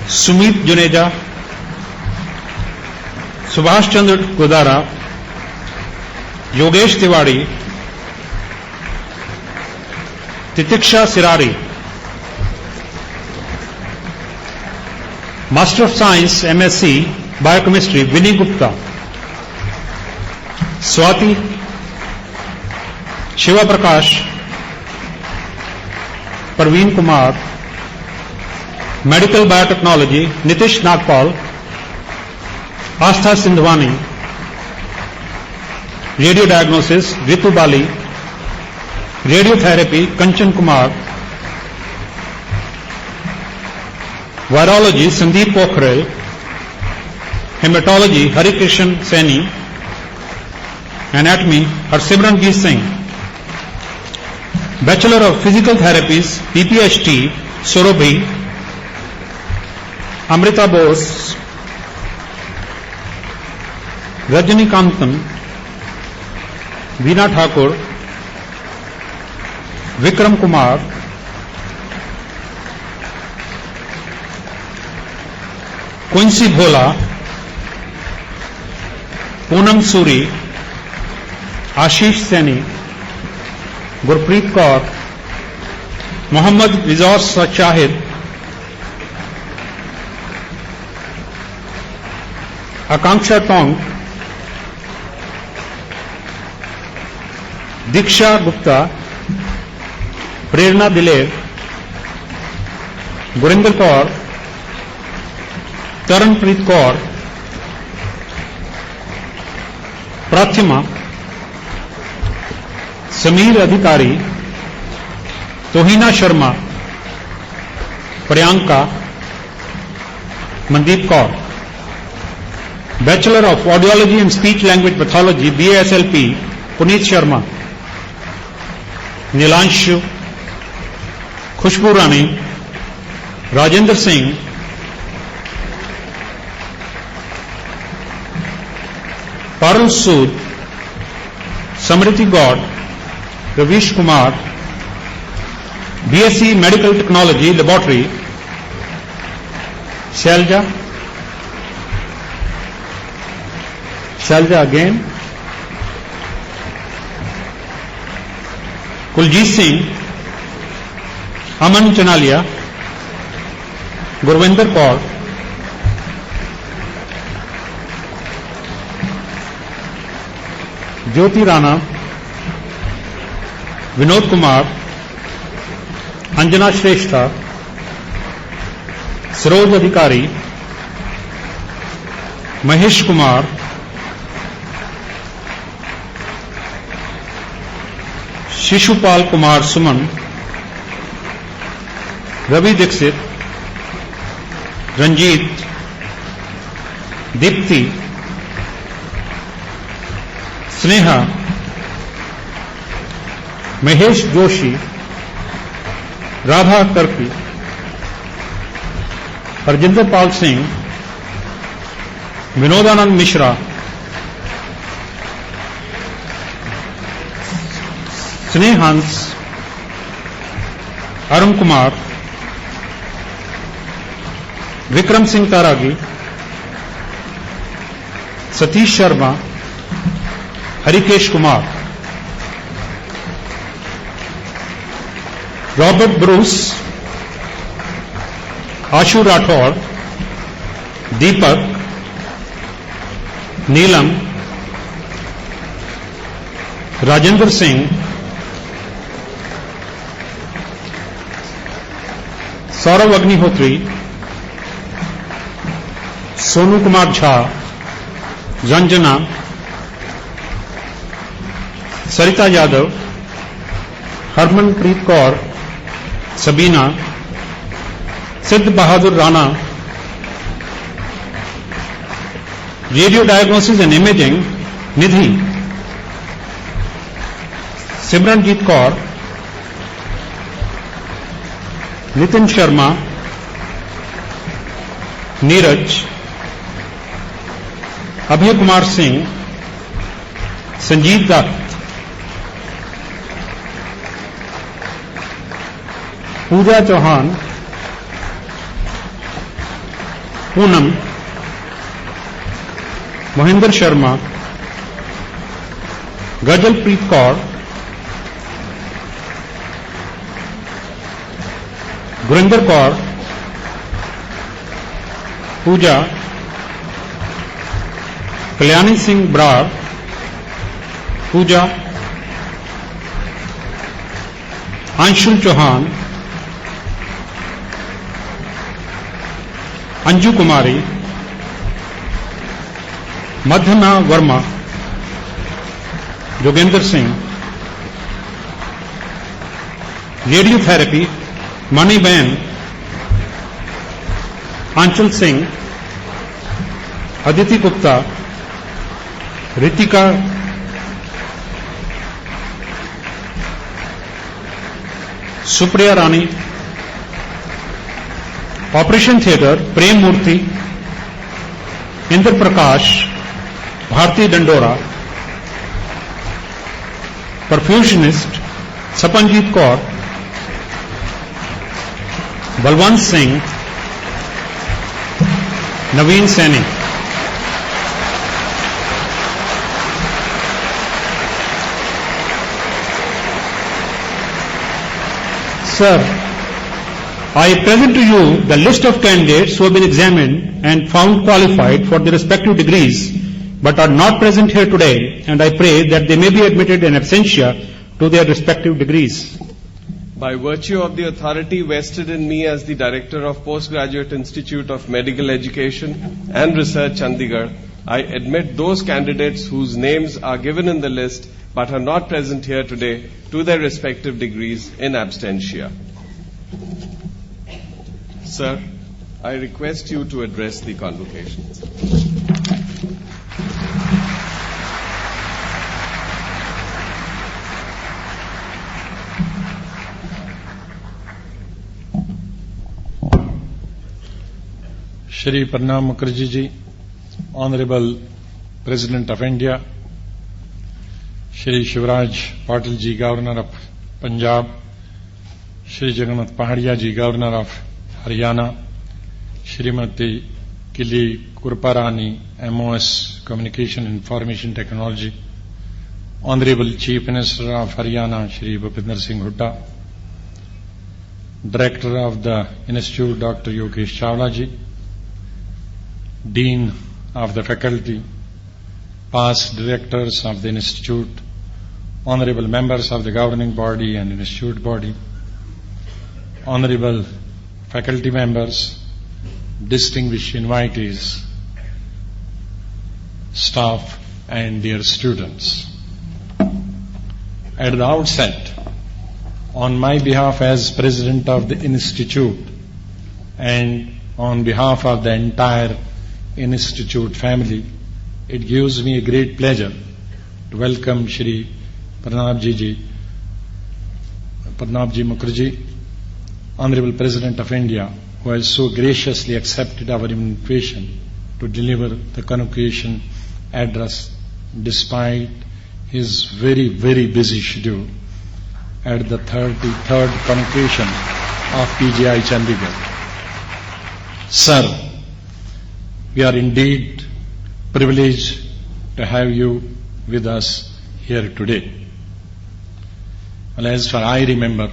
Sumit Juneja. Subhash Chandra Godara. Yogesh Tiwari. Titiksha Sirari. Master of Science, MSc, Biochemistry, Vinny Gupta. Swati Shiva Prakash, Parveen Kumar. Medical Biotechnology, Nitish Nagpal, Astha Sindhwani. Radio Diagnosis, Ritu Bali. Radiotherapy, Kanchan Kumar. Virology, Sandeep Pokhrel. Hematology, Harikrishan Saini. Anatomy, Harsimranjeet Singh. Bachelor of Physical Therapies, PPHT, Sorobhi. Amrita Bose. Rajani Kantan. Veena Thakur. Vikram Kumar. Quincy Bhola. Poonam Suri. Ashish Saini. Gurpreet Kaur. Mohammad Rizos Shahid. Akanksha Tong. Diksha Gupta. Prerna Dilev. Gurinder Kaur. Taranpreet Kaur. Prathima. Sameer Adhikari. Tohina Sharma. Priyanka. Mandeep Kaur. Bachelor of Audiology and Speech Language Pathology, BASLP, Puneet Sharma. Nilanshu. Khushbu Rani. Rajendra Singh. Parul Sood. Samriti God. Ravish Kumar. BSc Medical Technology Laboratory. Shalja. Shalja again. Kuljit Singh. Aman Chanalia. Gurvinder Kaur. Jyoti Rana. Vinod Kumar. Anjana Shrestha. Saroj Adhikari. Mahesh Kumar. Shishupal Kumar Suman. Ravi Dixit. Ranjit. Dipti. Sneha. Mahesh Joshi. Radha Karpi. Harjinder Pal Singh. Vinodanand Mishra. Snehans. Arun Kumar. Vikram Singh Taragi. Satish Sharma. Harikesh Kumar. Robert Bruce. Ashu Rathore. Deepak. Neelam. Rajendra Singh. Saurav Agnihotri. Sonu Kumar Jha. Zanjana. Sarita Yadav, Harmanpreet Kaur, Sabina, Siddh Bahadur Rana, Radio Diagnosis and Imaging, Nidhi, Simranjeet Kaur, Nitin Sharma, Neeraj, Abhay Kumar Singh, Sanjeev Dutt, Pooja Chauhan, Poonam, Mohinder Sharma, Gajalpreet Kaur, Gurinder Kaur, Pooja, Kalyani Singh Brar, Pooja, Anshul Chauhan, Anju Kumari, Madhana Verma, Jogendra Singh, Radiotherapy, Mani Ben, Anchal Singh, Aditi Gupta, Ritika Supriya Rani, Operation Theatre, Prem Murthy, Indra Prakash, Bharti Dandora, Perfusionist, Sapanjeet Kaur, Balwant Singh, Naveen Saini. Sir, I present to you the list of candidates who have been examined and found qualified for their respective degrees but are not present here today, and I pray that they may be admitted in absentia to their respective degrees. By virtue of the authority vested in me as the Director of Postgraduate Institute of Medical Education and Research, Chandigarh, I admit those candidates whose names are given in the list but are not present here today to their respective degrees in absentia. Sir, I request you to address the convocation. Shri Pranab Mukherjee ji, Honorable President of India, Shri Shivraj Patil ji, Governor of Punjab, Shri Jagannath Pahadia ji, Governor of Haryana, Shrimati Kili Kurparani, MOS Communication Information Technology, Honorable Chief Minister of Haryana, Shri Bhupinder Singh Hooda, Director of the Institute, Dr. Yogesh Chawla ji, Dean of the Faculty, past Directors of the Institute, Honorable Members of the Governing Body and Institute Body, Honorable Faculty Members, distinguished invitees, staff and dear students. At the outset, on my behalf as President of the Institute and on behalf of the entire Institute family, it gives me a great pleasure to welcome Shri Pranabji Mukherjee, Honorable President of India, who has so graciously accepted our invitation to deliver the convocation address despite his very, very busy schedule at the 33rd convocation of PGI Chandigarh. Sir, we are indeed privileged to have you with us here today. Well, as far I remember,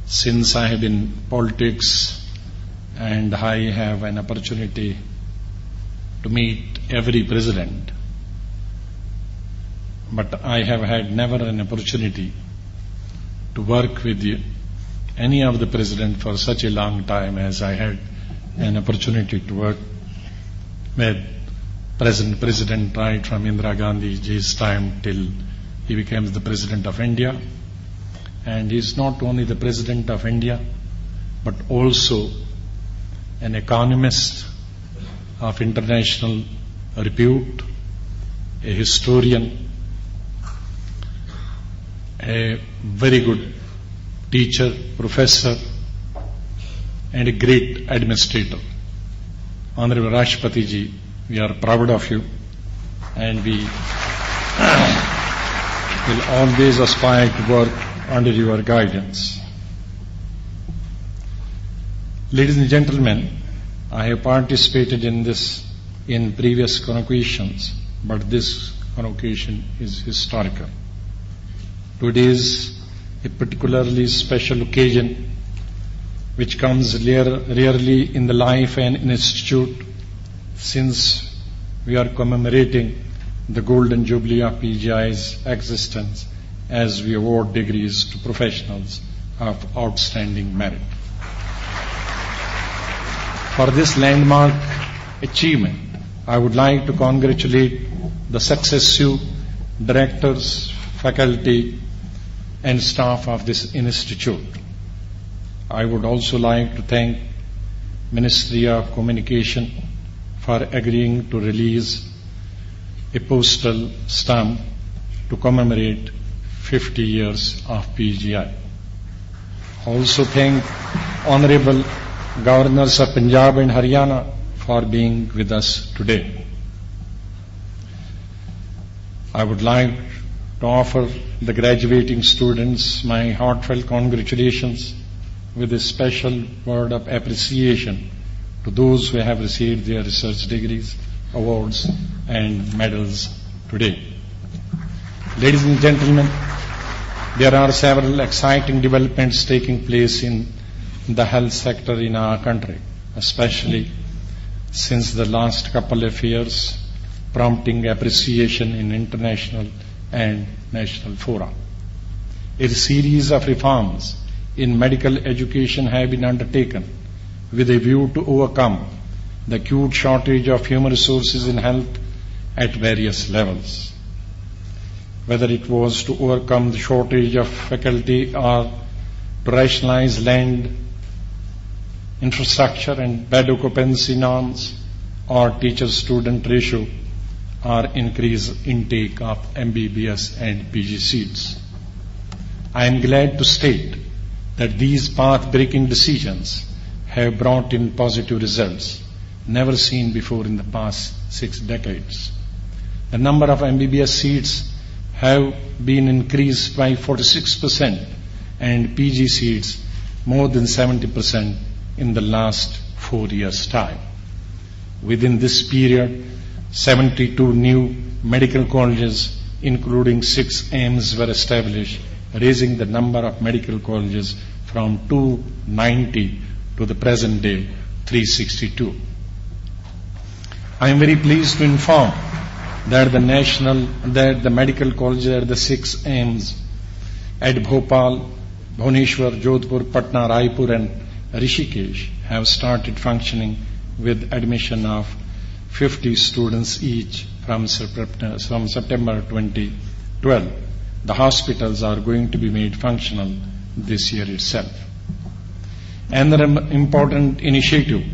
since I have been in politics and I have an opportunity to meet every president, but I have had never an opportunity to work with any of the president for such a long time as I had an opportunity to work with President right from Indira Gandhi's time till he becomes the President of India. And he is not only the President of India, but also an economist of international repute, a historian, a very good teacher, professor, and a great administrator. Honorable Rashtrapati Ji, we are proud of you, and we will always aspire to work under your guidance. Ladies and gentlemen, I have participated in previous convocations, but this convocation is historical. Today is a particularly special occasion which comes rarely in the life of an institute, since we are commemorating the Golden Jubilee of PGI's existence as we award degrees to professionals of outstanding merit. For this landmark achievement, I would like to congratulate the successive directors, faculty, and staff of this institute. I would also like to thank Ministry of Communication for agreeing to release a postal stamp to commemorate 50 years of PGI. Also thank Honorable Governors of Punjab and Haryana for being with us today. I would like to offer the graduating students my heartfelt congratulations with a special word of appreciation to those who have received their research degrees, awards, and medals today. Ladies and gentlemen, there are several exciting developments taking place in the health sector in our country, especially since the last couple of years, prompting appreciation in international and national fora. A series of reforms in medical education have been undertaken with a view to overcome the acute shortage of human resources in health at various levels. Whether it was to overcome the shortage of faculty or to rationalize land, infrastructure and bed occupancy norms, or teacher-student ratio, or increase intake of MBBS and PG seats. I am glad to state that these path-breaking decisions have brought in positive results, never seen before in the past 6 decades. The number of MBBS seats have been increased by 46% and PG seats more than 70% in the last 4 years' time. Within this period, 72 new medical colleges, including 6 AIIMS, were established, raising the number of medical colleges from 290 to the present day 362. I am very pleased to inform that the medical colleges at the 6 AIIMS at Bhopal, Bhubaneswar, Jodhpur, Patna, Raipur and Rishikesh have started functioning with admission of 50 students each from September 2012. The hospitals are going to be made functional this year itself. Another important initiative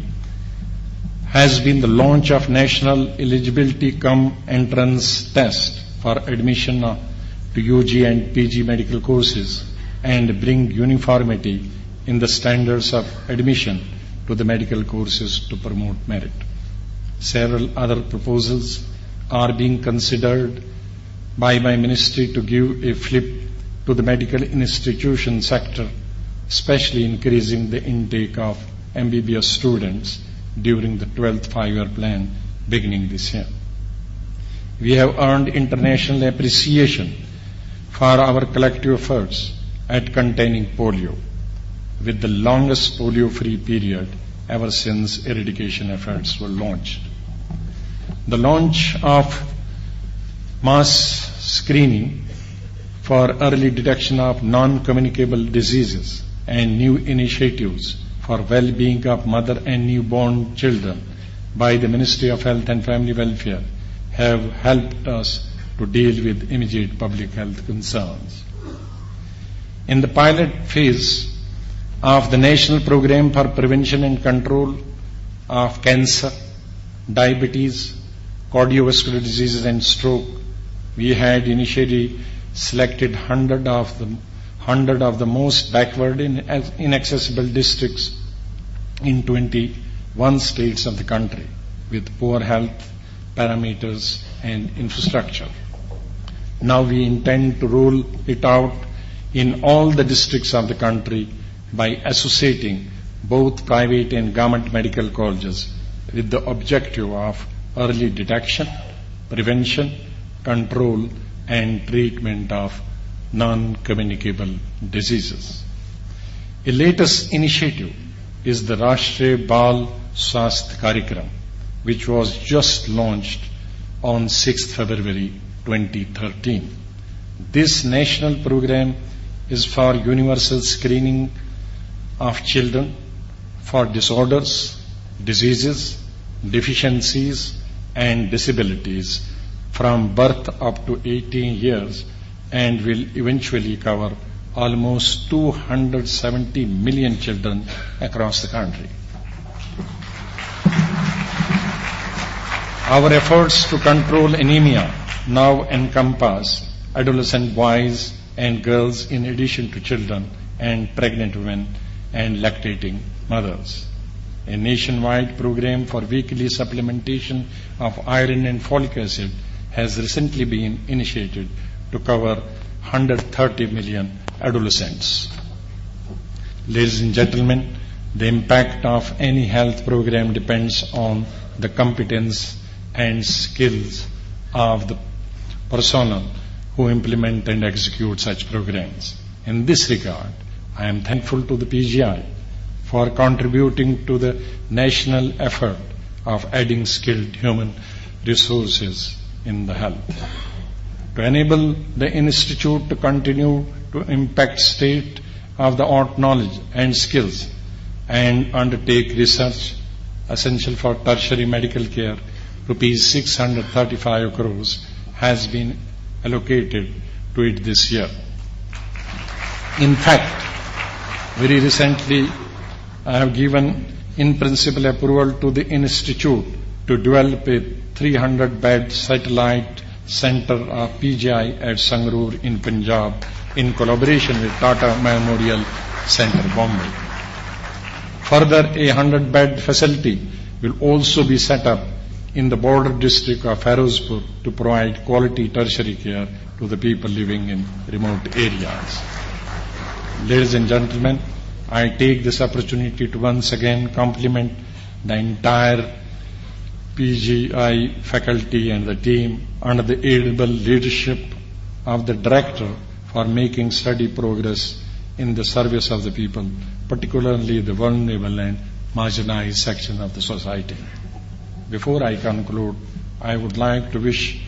has been the launch of National Eligibility Cum Entrance Test for admission to UG and PG medical courses and bring uniformity in the standards of admission to the medical courses to promote merit. Several other proposals are being considered by my ministry to give a flip to the medical institution sector, especially increasing the intake of MBBS students during the 12th 5-year plan beginning this year. We have earned international appreciation for our collective efforts at containing polio, with the longest polio-free period ever since eradication efforts were launched. The launch of mass screening for early detection of non-communicable diseases and new initiatives for well-being of mother and newborn children by the Ministry of Health and Family Welfare have helped us to deal with immediate public health concerns. In the pilot phase of the National Program for Prevention and Control of Cancer, Diabetes, Cardiovascular Diseases and Stroke, we had initially selected 100 of the most backward and inaccessible districts in 21 states of the country with poor health parameters and infrastructure. Now we intend to roll it out in all the districts of the country by associating both private and government medical colleges with the objective of early detection, prevention, control and treatment of non-communicable diseases. A latest initiative is the Rashtriya Bal Swasthya Karikram, which was just launched on 6th February 2013. This national program is for universal screening of children for disorders, diseases, deficiencies and disabilities from birth up to 18 years and will eventually cover almost 270 million children across the country. Our efforts to control anemia now encompass adolescent boys and girls in addition to children and pregnant women and lactating mothers. A nationwide program for weekly supplementation of iron and folic acid has recently been initiated to cover 130 million adolescents. Ladies and gentlemen, the impact of any health program depends on the competence and skills of the personnel who implement and execute such programs. In this regard, I am thankful to the PGI for contributing to the national effort of adding skilled human resources in the health. To enable the Institute to continue to impact state-of-the-art knowledge and skills and undertake research essential for tertiary medical care, rupees 635 crores has been allocated to it this year. In fact, very recently I have given in principle approval to the Institute to develop a 300-bed satellite center of PGI at Sangrur in Punjab in collaboration with Tata Memorial Centre, Bombay. Further, a 100-bed facility will also be set up in the border district of Ferozpur to provide quality tertiary care to the people living in remote areas. Ladies and gentlemen, I take this opportunity to once again compliment the entire PGI faculty and the team under the able leadership of the director for making steady progress in the service of the people, particularly the vulnerable and marginalized section of the society. Before I conclude, I would like to wish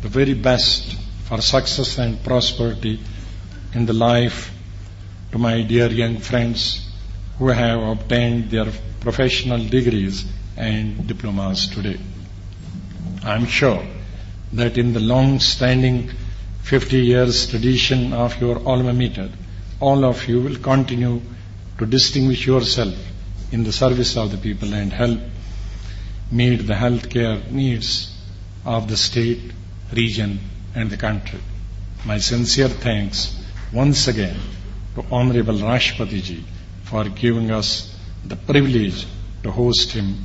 the very best for success and prosperity in the life to my dear young friends who have obtained their professional degrees and diplomas today. I am sure that in the long-standing 50 years tradition of your alma mater, all of you will continue to distinguish yourself in the service of the people and help meet the healthcare needs of the state, region and the country. My sincere thanks once again to Honorable Rashtrapati Ji for giving us the privilege to host him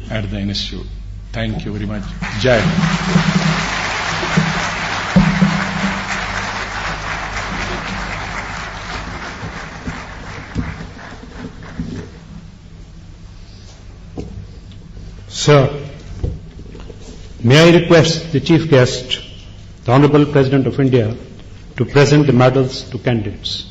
at the Institute. Thank you very much. Jai Hind. Sir, may I request the Chief Guest, the Honorable President of India, to present the medals to candidates.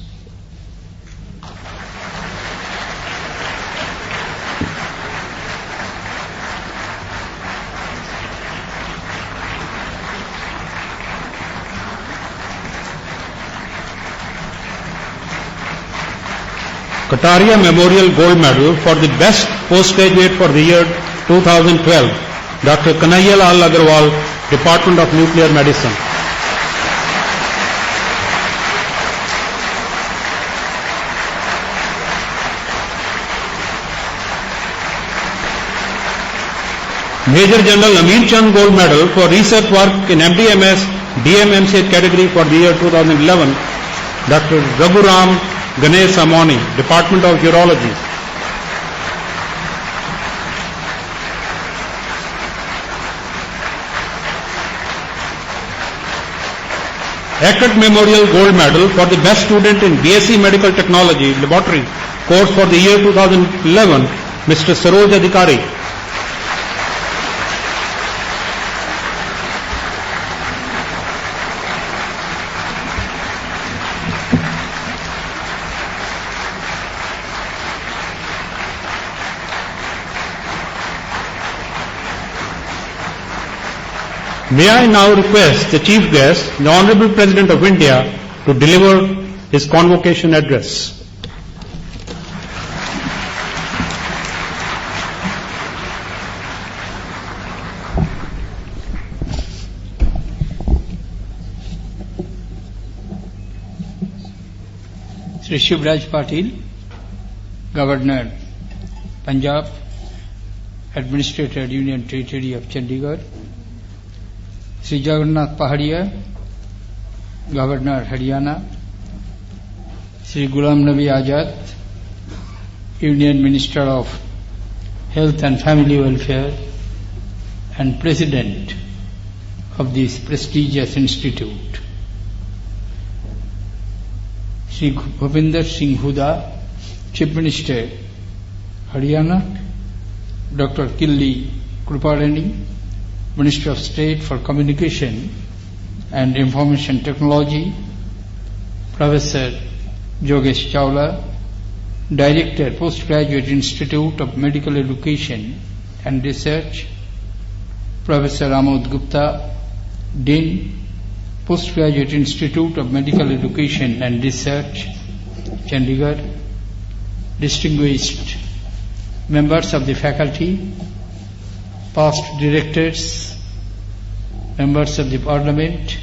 Kataria Memorial Gold Medal for the Best Postgraduate for the year 2012, Dr. Kanhaiya Lal Agarwal, Department of Nuclear Medicine. Major General Amir Chand Gold Medal for research work in MD-MS, DM-MCH category for the year 2011, Dr. Raghuram Ganesh Amoni, Department of Urology. Eckert Memorial Gold Medal for the best student in BSc Medical Technology Laboratory course for the year 2011, Mr. Saroj Adhikari. May I now request the Chief Guest, the Honorable President of India, to deliver his convocation address. Sri Shivraj Patil, Governor, Punjab, Administrator, Union Territory of Chandigarh, Sri Jagannath Pahadia, Governor, Haryana, Sri Ghulam Nabi Azad, Union Minister of Health and Family Welfare, and President of this prestigious institute, Sri Bhupinder Singh Huda, Chief Minister, Haryana, Dr. Killi Krupalani, Minister of State for Communication and Information Technology, Professor Jogesh Chawla, Director, Postgraduate Institute of Medical Education and Research, Professor Amod Gupta, Dean, Postgraduate Institute of Medical Education and Research, Chandigarh, distinguished members of the faculty, past directors, members of the Parliament,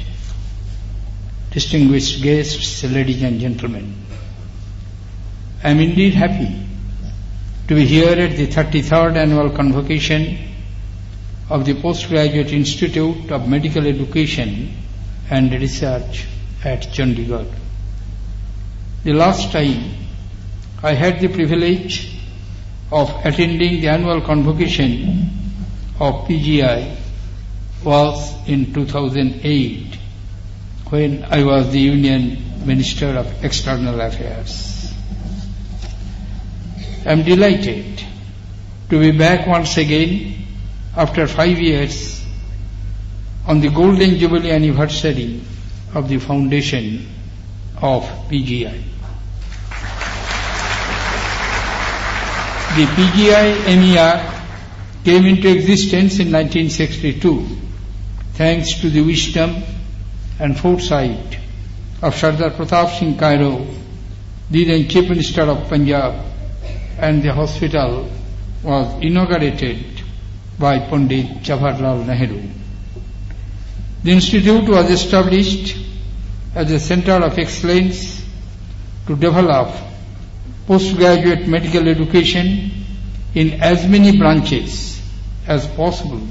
distinguished guests, ladies and gentlemen. I am indeed happy to be here at the 33rd annual convocation of the Postgraduate Institute of Medical Education and Research at Chandigarh. The last time I had the privilege of attending the annual convocation of PGI was in 2008, when I was the Union Minister of External Affairs. I am delighted to be back once again after 5 years on the Golden Jubilee anniversary of the foundation of PGI. The PGI-MER came into existence in 1962 thanks to the wisdom and foresight of Sardar Pratap Singh Kairo, the then Chief Minister of Punjab, and the hospital was inaugurated by Pandit Jawaharlal Nehru. The institute was established as a center of excellence to develop postgraduate medical education in as many branches as possible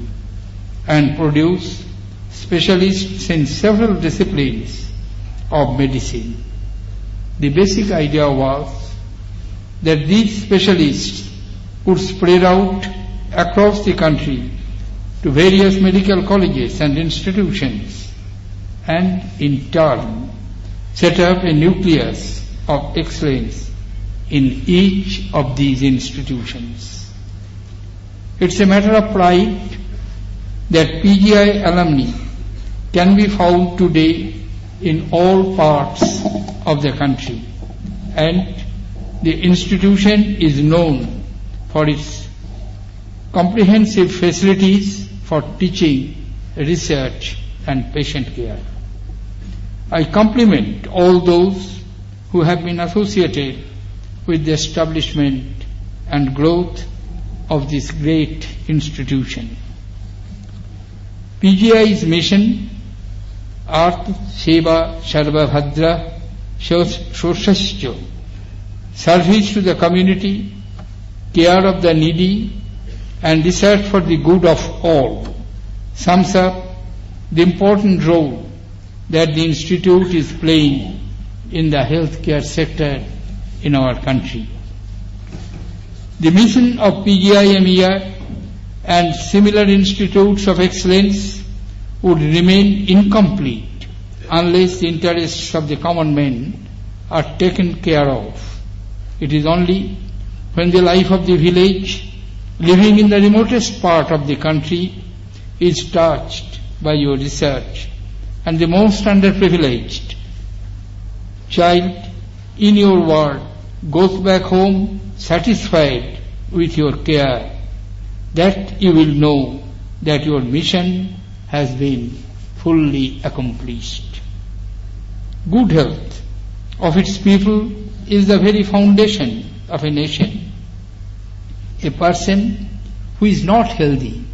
and produce specialists in several disciplines of medicine. The basic idea was that these specialists would spread out across the country to various medical colleges and institutions and in turn set up a nucleus of excellence in each of these institutions. It's a matter of pride that PGI alumni can be found today in all parts of the country, and the institution is known for its comprehensive facilities for teaching, research and patient care. I compliment all those who have been associated with the establishment and growth of this great institution. PGI's mission, Arth Seva Sarva Bhadra Shoshascha, service to the community, care of the needy, and research for the good of all sums up the important role that the Institute is playing in the healthcare sector in our country. The mission of PGI-MER and similar institutes of excellence would remain incomplete unless the interests of the common man are taken care of. It is only when the life of the village living in the remotest part of the country is touched by your research and the most underprivileged child in your ward goes back home satisfied with your care, that you will know that your mission has been fully accomplished. Good health of its people is the very foundation of a nation. A person who is not healthy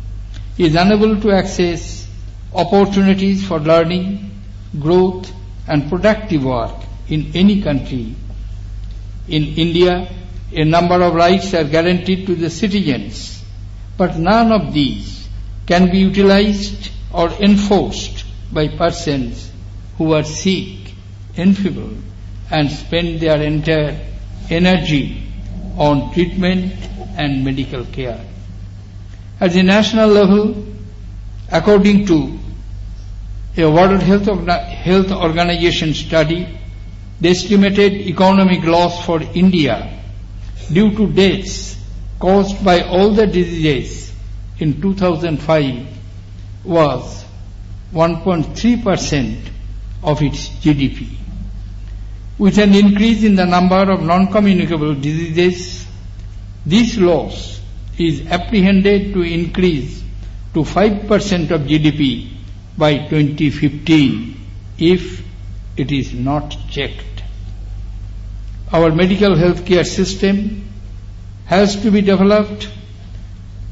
is unable to access opportunities for learning, growth and productive work in any country. In India, a number of rights are guaranteed to the citizens, but none of these can be utilized or enforced by persons who are sick, enfeebled, and spend their entire energy on treatment and medical care. At the national level, according to a World Health Organization study, the estimated economic loss for India due to deaths caused by all the diseases in 2005 was 1.3% of its GDP. With an increase in the number of non-communicable diseases, this loss is apprehended to increase to 5% of GDP by 2015 if it is not checked. Our medical healthcare system has to be developed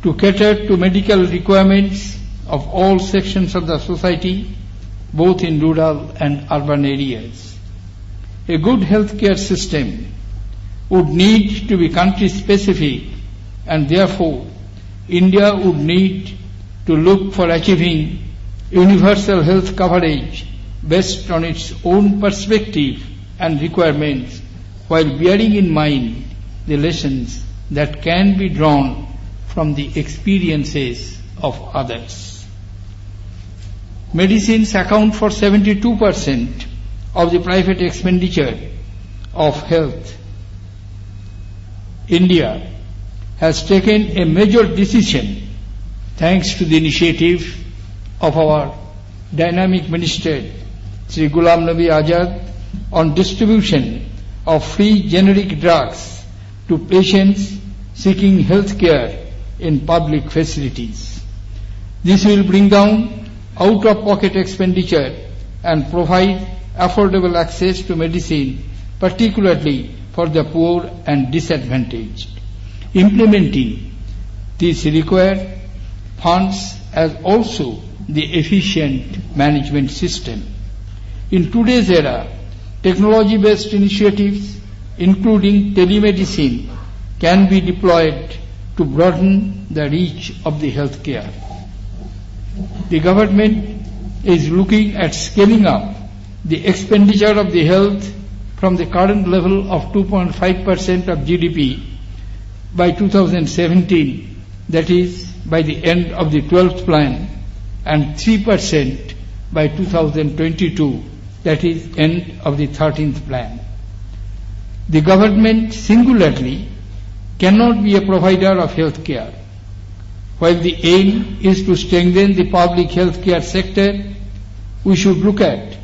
to cater to medical requirements of all sections of the society, both in rural and urban areas. A good healthcare system would need to be country specific, and therefore India would need to look for achieving universal health coverage based on its own perspective and requirements, while bearing in mind the lessons that can be drawn from the experiences of others. Medicines account for 72% of the private expenditure of health. India has taken a major decision thanks to the initiative of our dynamic minister, Sri Ghulam Nabi Azad, on distribution of free generic drugs to patients seeking health care in public facilities. This will bring down out-of-pocket expenditure and provide affordable access to medicine, particularly for the poor and disadvantaged. Implementing this requires funds as also the efficient management system. In today's era, technology-based initiatives, including telemedicine, can be deployed to broaden the reach of the healthcare. The government is looking at scaling up the expenditure of the health from the current level of 2.5% of GDP by 2017, that is, by the end of the 12th plan, and 3% by 2022, that is, end of the 13th plan. The government singularly cannot be a provider of health care. While the aim is to strengthen the public health care sector, we should look at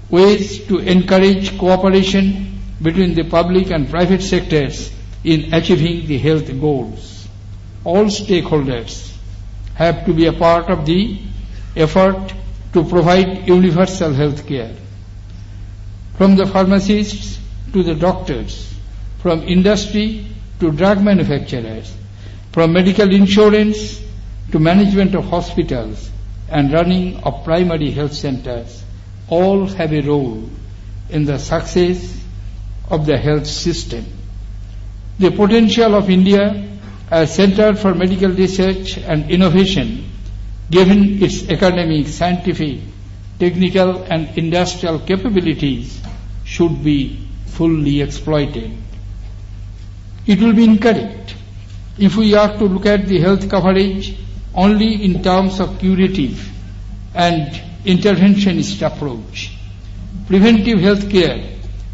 ways to encourage cooperation between the public and private sectors in achieving the health goals. All stakeholders have to be a part of the effort to provide universal health care. From the pharmacists to the doctors, from industry to drug manufacturers, from medical insurance to management of hospitals and running of primary health centers, all have a role in the success of the health system. The potential of India as Center for Medical Research and Innovation, given its academic, scientific, technical and industrial capabilities, should be fully exploited. It will be incorrect if we are to look at the health coverage only in terms of curative and interventionist approach. Preventive health care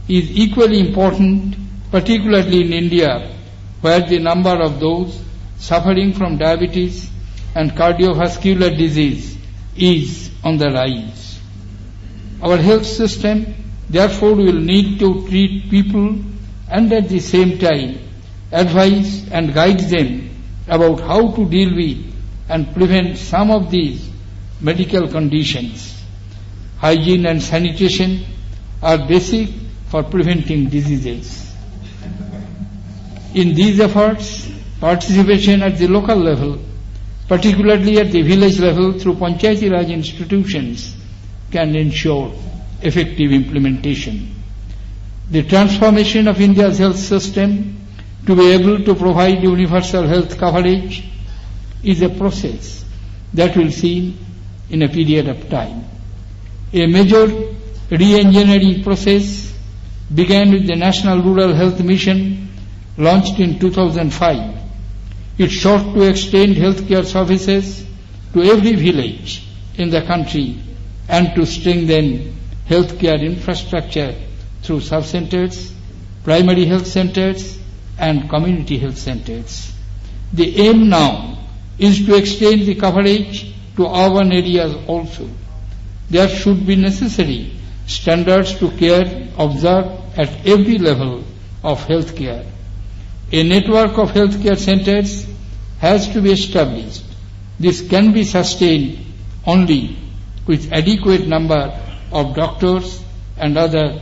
is equally important, particularly in India, where the number of those suffering from diabetes and cardiovascular disease is on the rise. Our health system therefore will need to treat people and at the same time advise and guide them about how to deal with and prevent some of these medical conditions. Hygiene and sanitation are basic for preventing diseases. In these efforts, participation at the local level, particularly at the village level through Panchayati Raj institutions, can ensure effective implementation. The transformation of India's health system to be able to provide universal health coverage is a process that will see in a period of time. A major re-engineering process began with the National Rural Health Mission launched in 2005. It sought to extend healthcare services to every village in the country and to strengthen healthcare infrastructure through sub-centers, primary health centers and community health centers. The aim now is to extend the coverage to urban areas also. There should be necessary standards to care observed at every level of healthcare. A network of healthcare centers has to be established. This can be sustained only with adequate number of doctors and other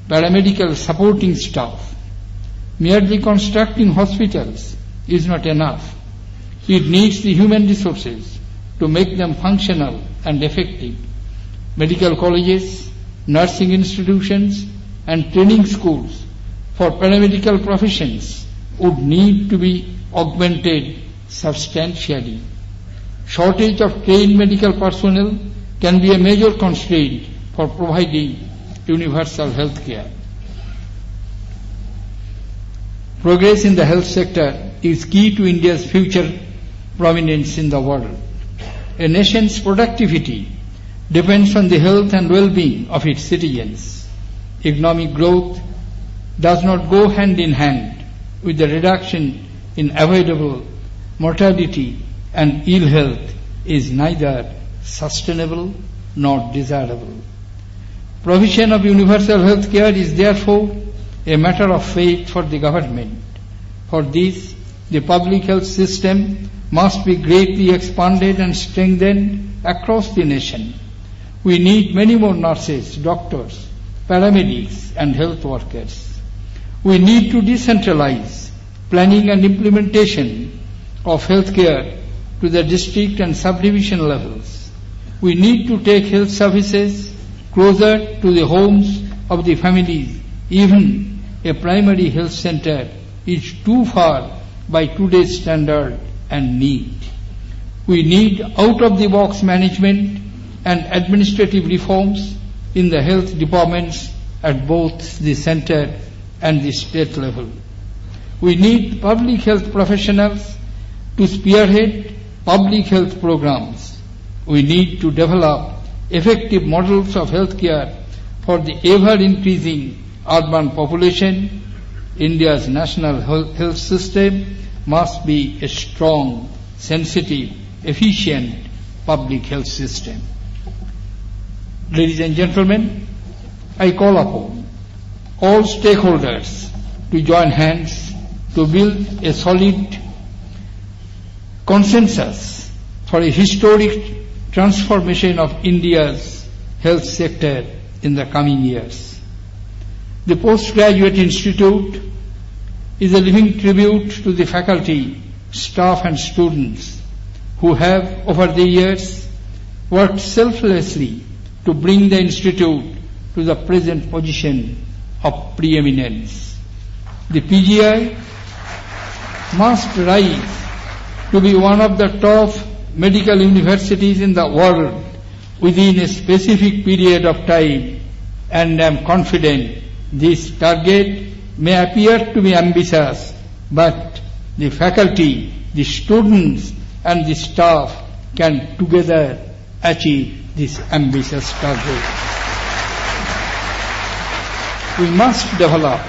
paramedical supporting staff. Merely constructing hospitals is not enough. It needs the human resources to make them functional and effective. Medical colleges, nursing institutions and training schools for paramedical professions would need to be augmented substantially. Shortage of trained medical personnel can be a major constraint for providing universal health care. Progress in the health sector is key to India's future prominence in the world. A nation's productivity depends on the health and well-being of its citizens. Economic growth does not go hand in hand with the reduction in avoidable mortality, and ill health is neither sustainable nor desirable. Provision of universal health care is therefore a matter of faith for the government. For this, the public health system must be greatly expanded and strengthened across the nation. We need many more nurses, doctors, paramedics and health workers. We need to decentralize planning and implementation of health care to the district and subdivision levels. We need to take health services closer to the homes of the families. Even a primary health center is too far by today's standard and need. We need out-of-the-box management and administrative reforms in the health departments at both the center and the state level. We need public health professionals to spearhead public health programs. We need to develop effective models of health care for the ever-increasing urban population. India's national health system must be a strong, sensitive, efficient public health system. Ladies and gentlemen, I call upon all stakeholders to join hands to build a solid consensus for a historic transformation of India's health sector in the coming years. The Postgraduate Institute is a living tribute to the faculty, staff and students who have over the years worked selflessly to bring the Institute to the present position of preeminence. The PGI must rise to be one of the top medical universities in the world within a specific period of time, and I am confident this target may appear to be ambitious, but the faculty, the students and the staff can together achieve this ambitious target. We must develop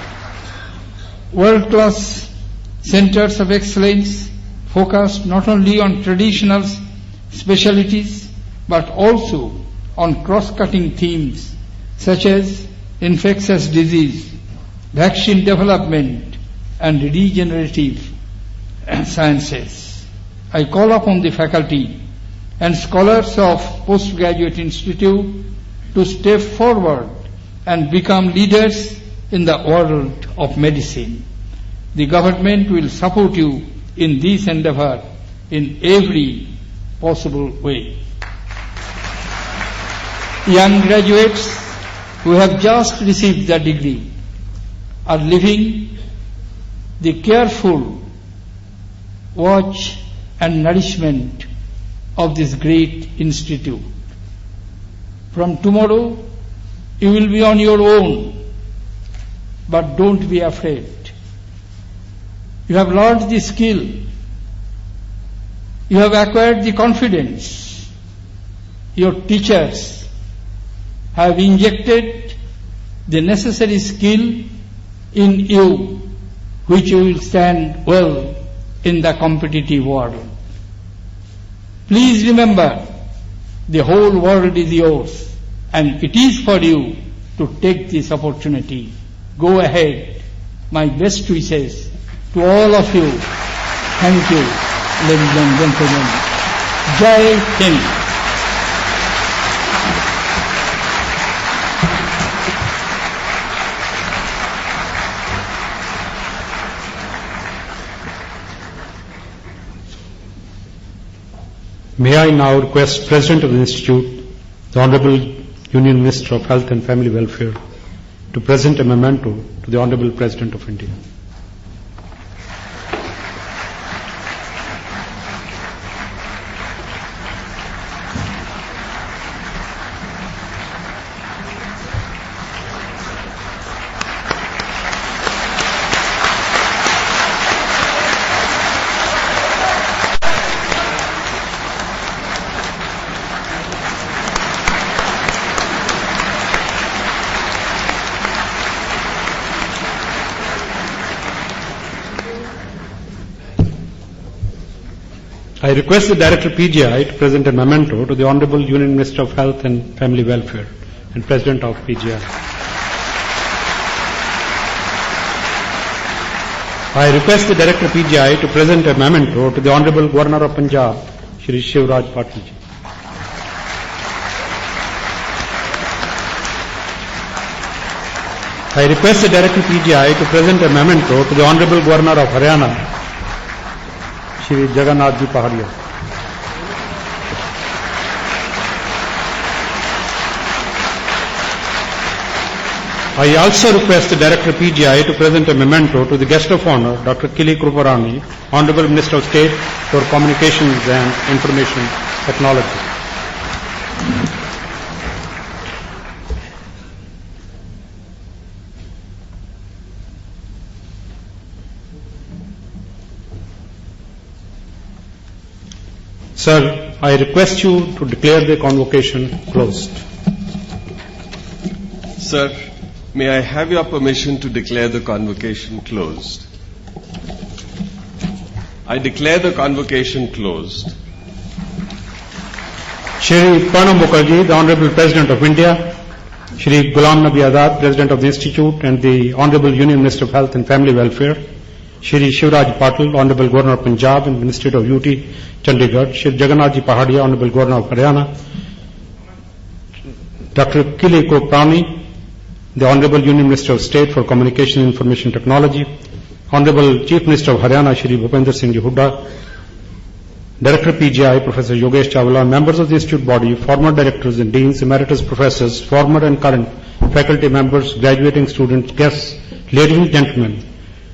world-class centers of excellence focused not only on traditional specialties but also on cross-cutting themes such as infectious disease, vaccine development and regenerative sciences. I call upon the faculty and scholars of postgraduate institute to step forward and become leaders in the world of medicine. The government will support you in this endeavor in every possible way. Young graduates who have just received their degree are living the careful watch and nourishment of this great institute. From tomorrow, you will be on your own, but don't be afraid. You have learned the skill. You have acquired the confidence. Your teachers have injected the necessary skill in you, which you will stand well in the competitive world. Please remember, the whole world is yours, and it is for you to take this opportunity. Go ahead. My best wishes to all of you. Thank you, ladies and gentlemen. Jai Hind. May I now request President of the Institute, the Honorable Union Minister of Health and Family Welfare, to present a memento to the Honorable President of India. I request the Director PGI to present a memento to the Honorable Union Minister of Health and Family Welfare and President of PGI. I request the Director PGI to present a memento to the Honorable Governor of Punjab, Shri Shivraj Patil ji. I request the Director PGI to present a memento to the Honorable Governor of Haryana, Shri Jagannath Ji Pahadia. I also request the Director PGI to present a memento to the Guest of Honor, Dr. Kili Krupurani, Honorable Minister of State for Communications and Information Technology. Sir, I request you to declare the convocation closed. Sir, may I have your permission to declare the convocation closed? I declare the convocation closed. Shri Pranab Mukherjee, the Honorable President of India, Shri Ghulam Nabi Azad, President of the Institute, and the Honorable Union Minister of Health and Family Welfare, Shri Shivraj Patil, Honorable Governor of Punjab and Minister of UT, Chandigarh, Shri Jagannath Ji Pahadia, Honorable Governor of Haryana, Dr. Kili Krupurani, the Honorable Union Minister of State for Communication and Information Technology, Honorable Chief Minister of Haryana, Shri Bhupender Singh Ji Hooda, Director PGI, Professor Yogesh Chawla, members of the Institute body, former directors and deans, emeritus professors, former and current faculty members, graduating students, guests, ladies and gentlemen,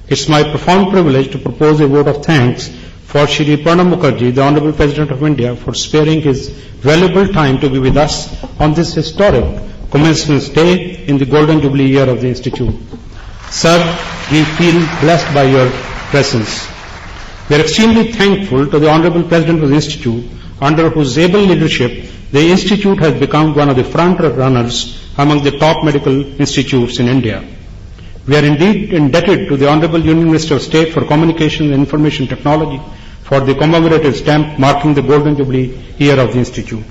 It's my profound privilege to propose a vote of thanks for Shri Pranab Mukherjee, the Honorable President of India, for sparing his valuable time to be with us on this historic commencement day in the Golden Jubilee year of the Institute. Sir, we feel blessed by your presence. We are extremely thankful to the Honorable President of the Institute, under whose able leadership the Institute has become one of the front runners among the top medical institutes in India. We are indeed indebted to the Honorable Union Minister of State for Communication and Information Technology for the commemorative stamp marking the Golden Jubilee year of the Institute.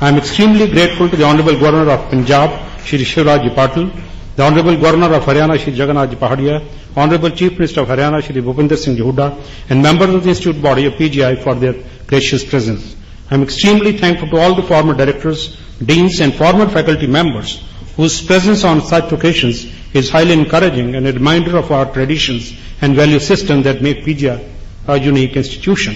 I am extremely grateful to the Honorable Governor of Punjab, Shri Shivraj Patil, the Honorable Governor of Haryana, Shri Jagannath Pahadia, Honorable Chief Minister of Haryana, Shri Bhupinder Singh Hooda, and members of the Institute body of PGI for their gracious presence. I am extremely thankful to all the former directors, deans, and former faculty members whose presence on such occasions is highly encouraging and a reminder of our traditions and value system that make PGI a unique institution.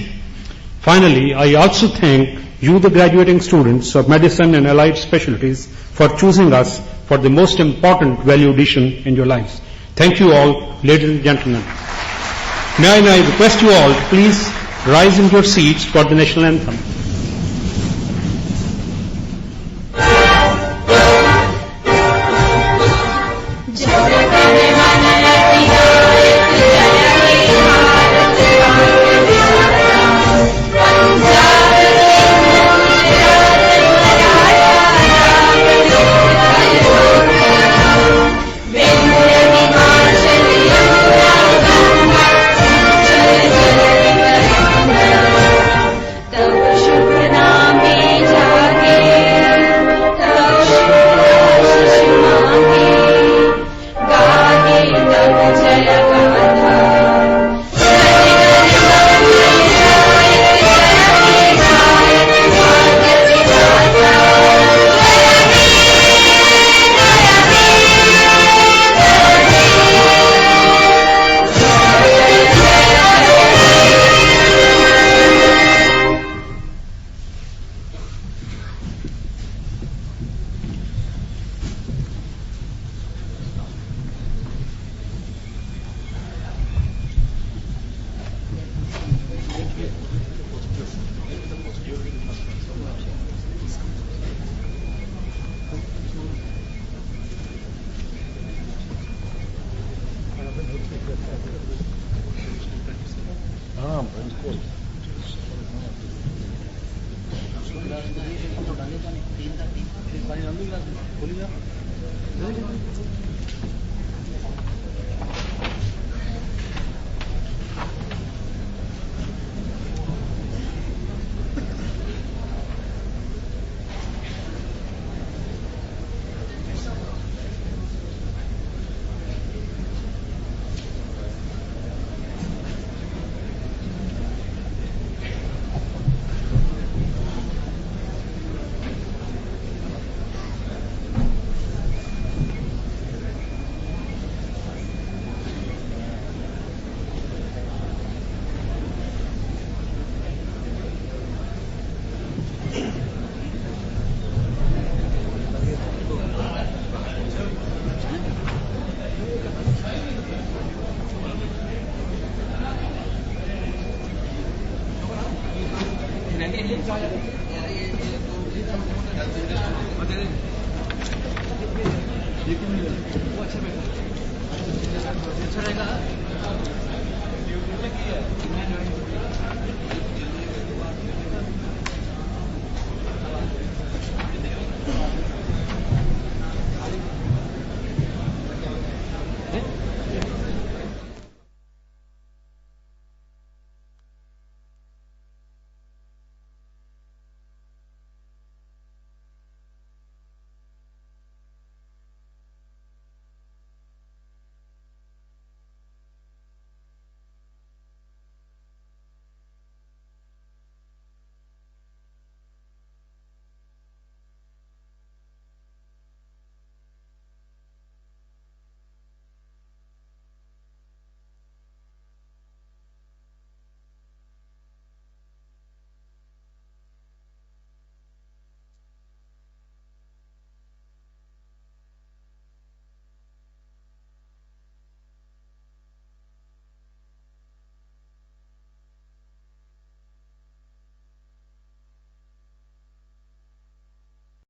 Finally, I also thank you, the graduating students of medicine and allied specialties, for choosing us for the most important value addition in your lives. Thank you all, ladies and gentlemen. May I request you all to please rise in your seats for the national anthem.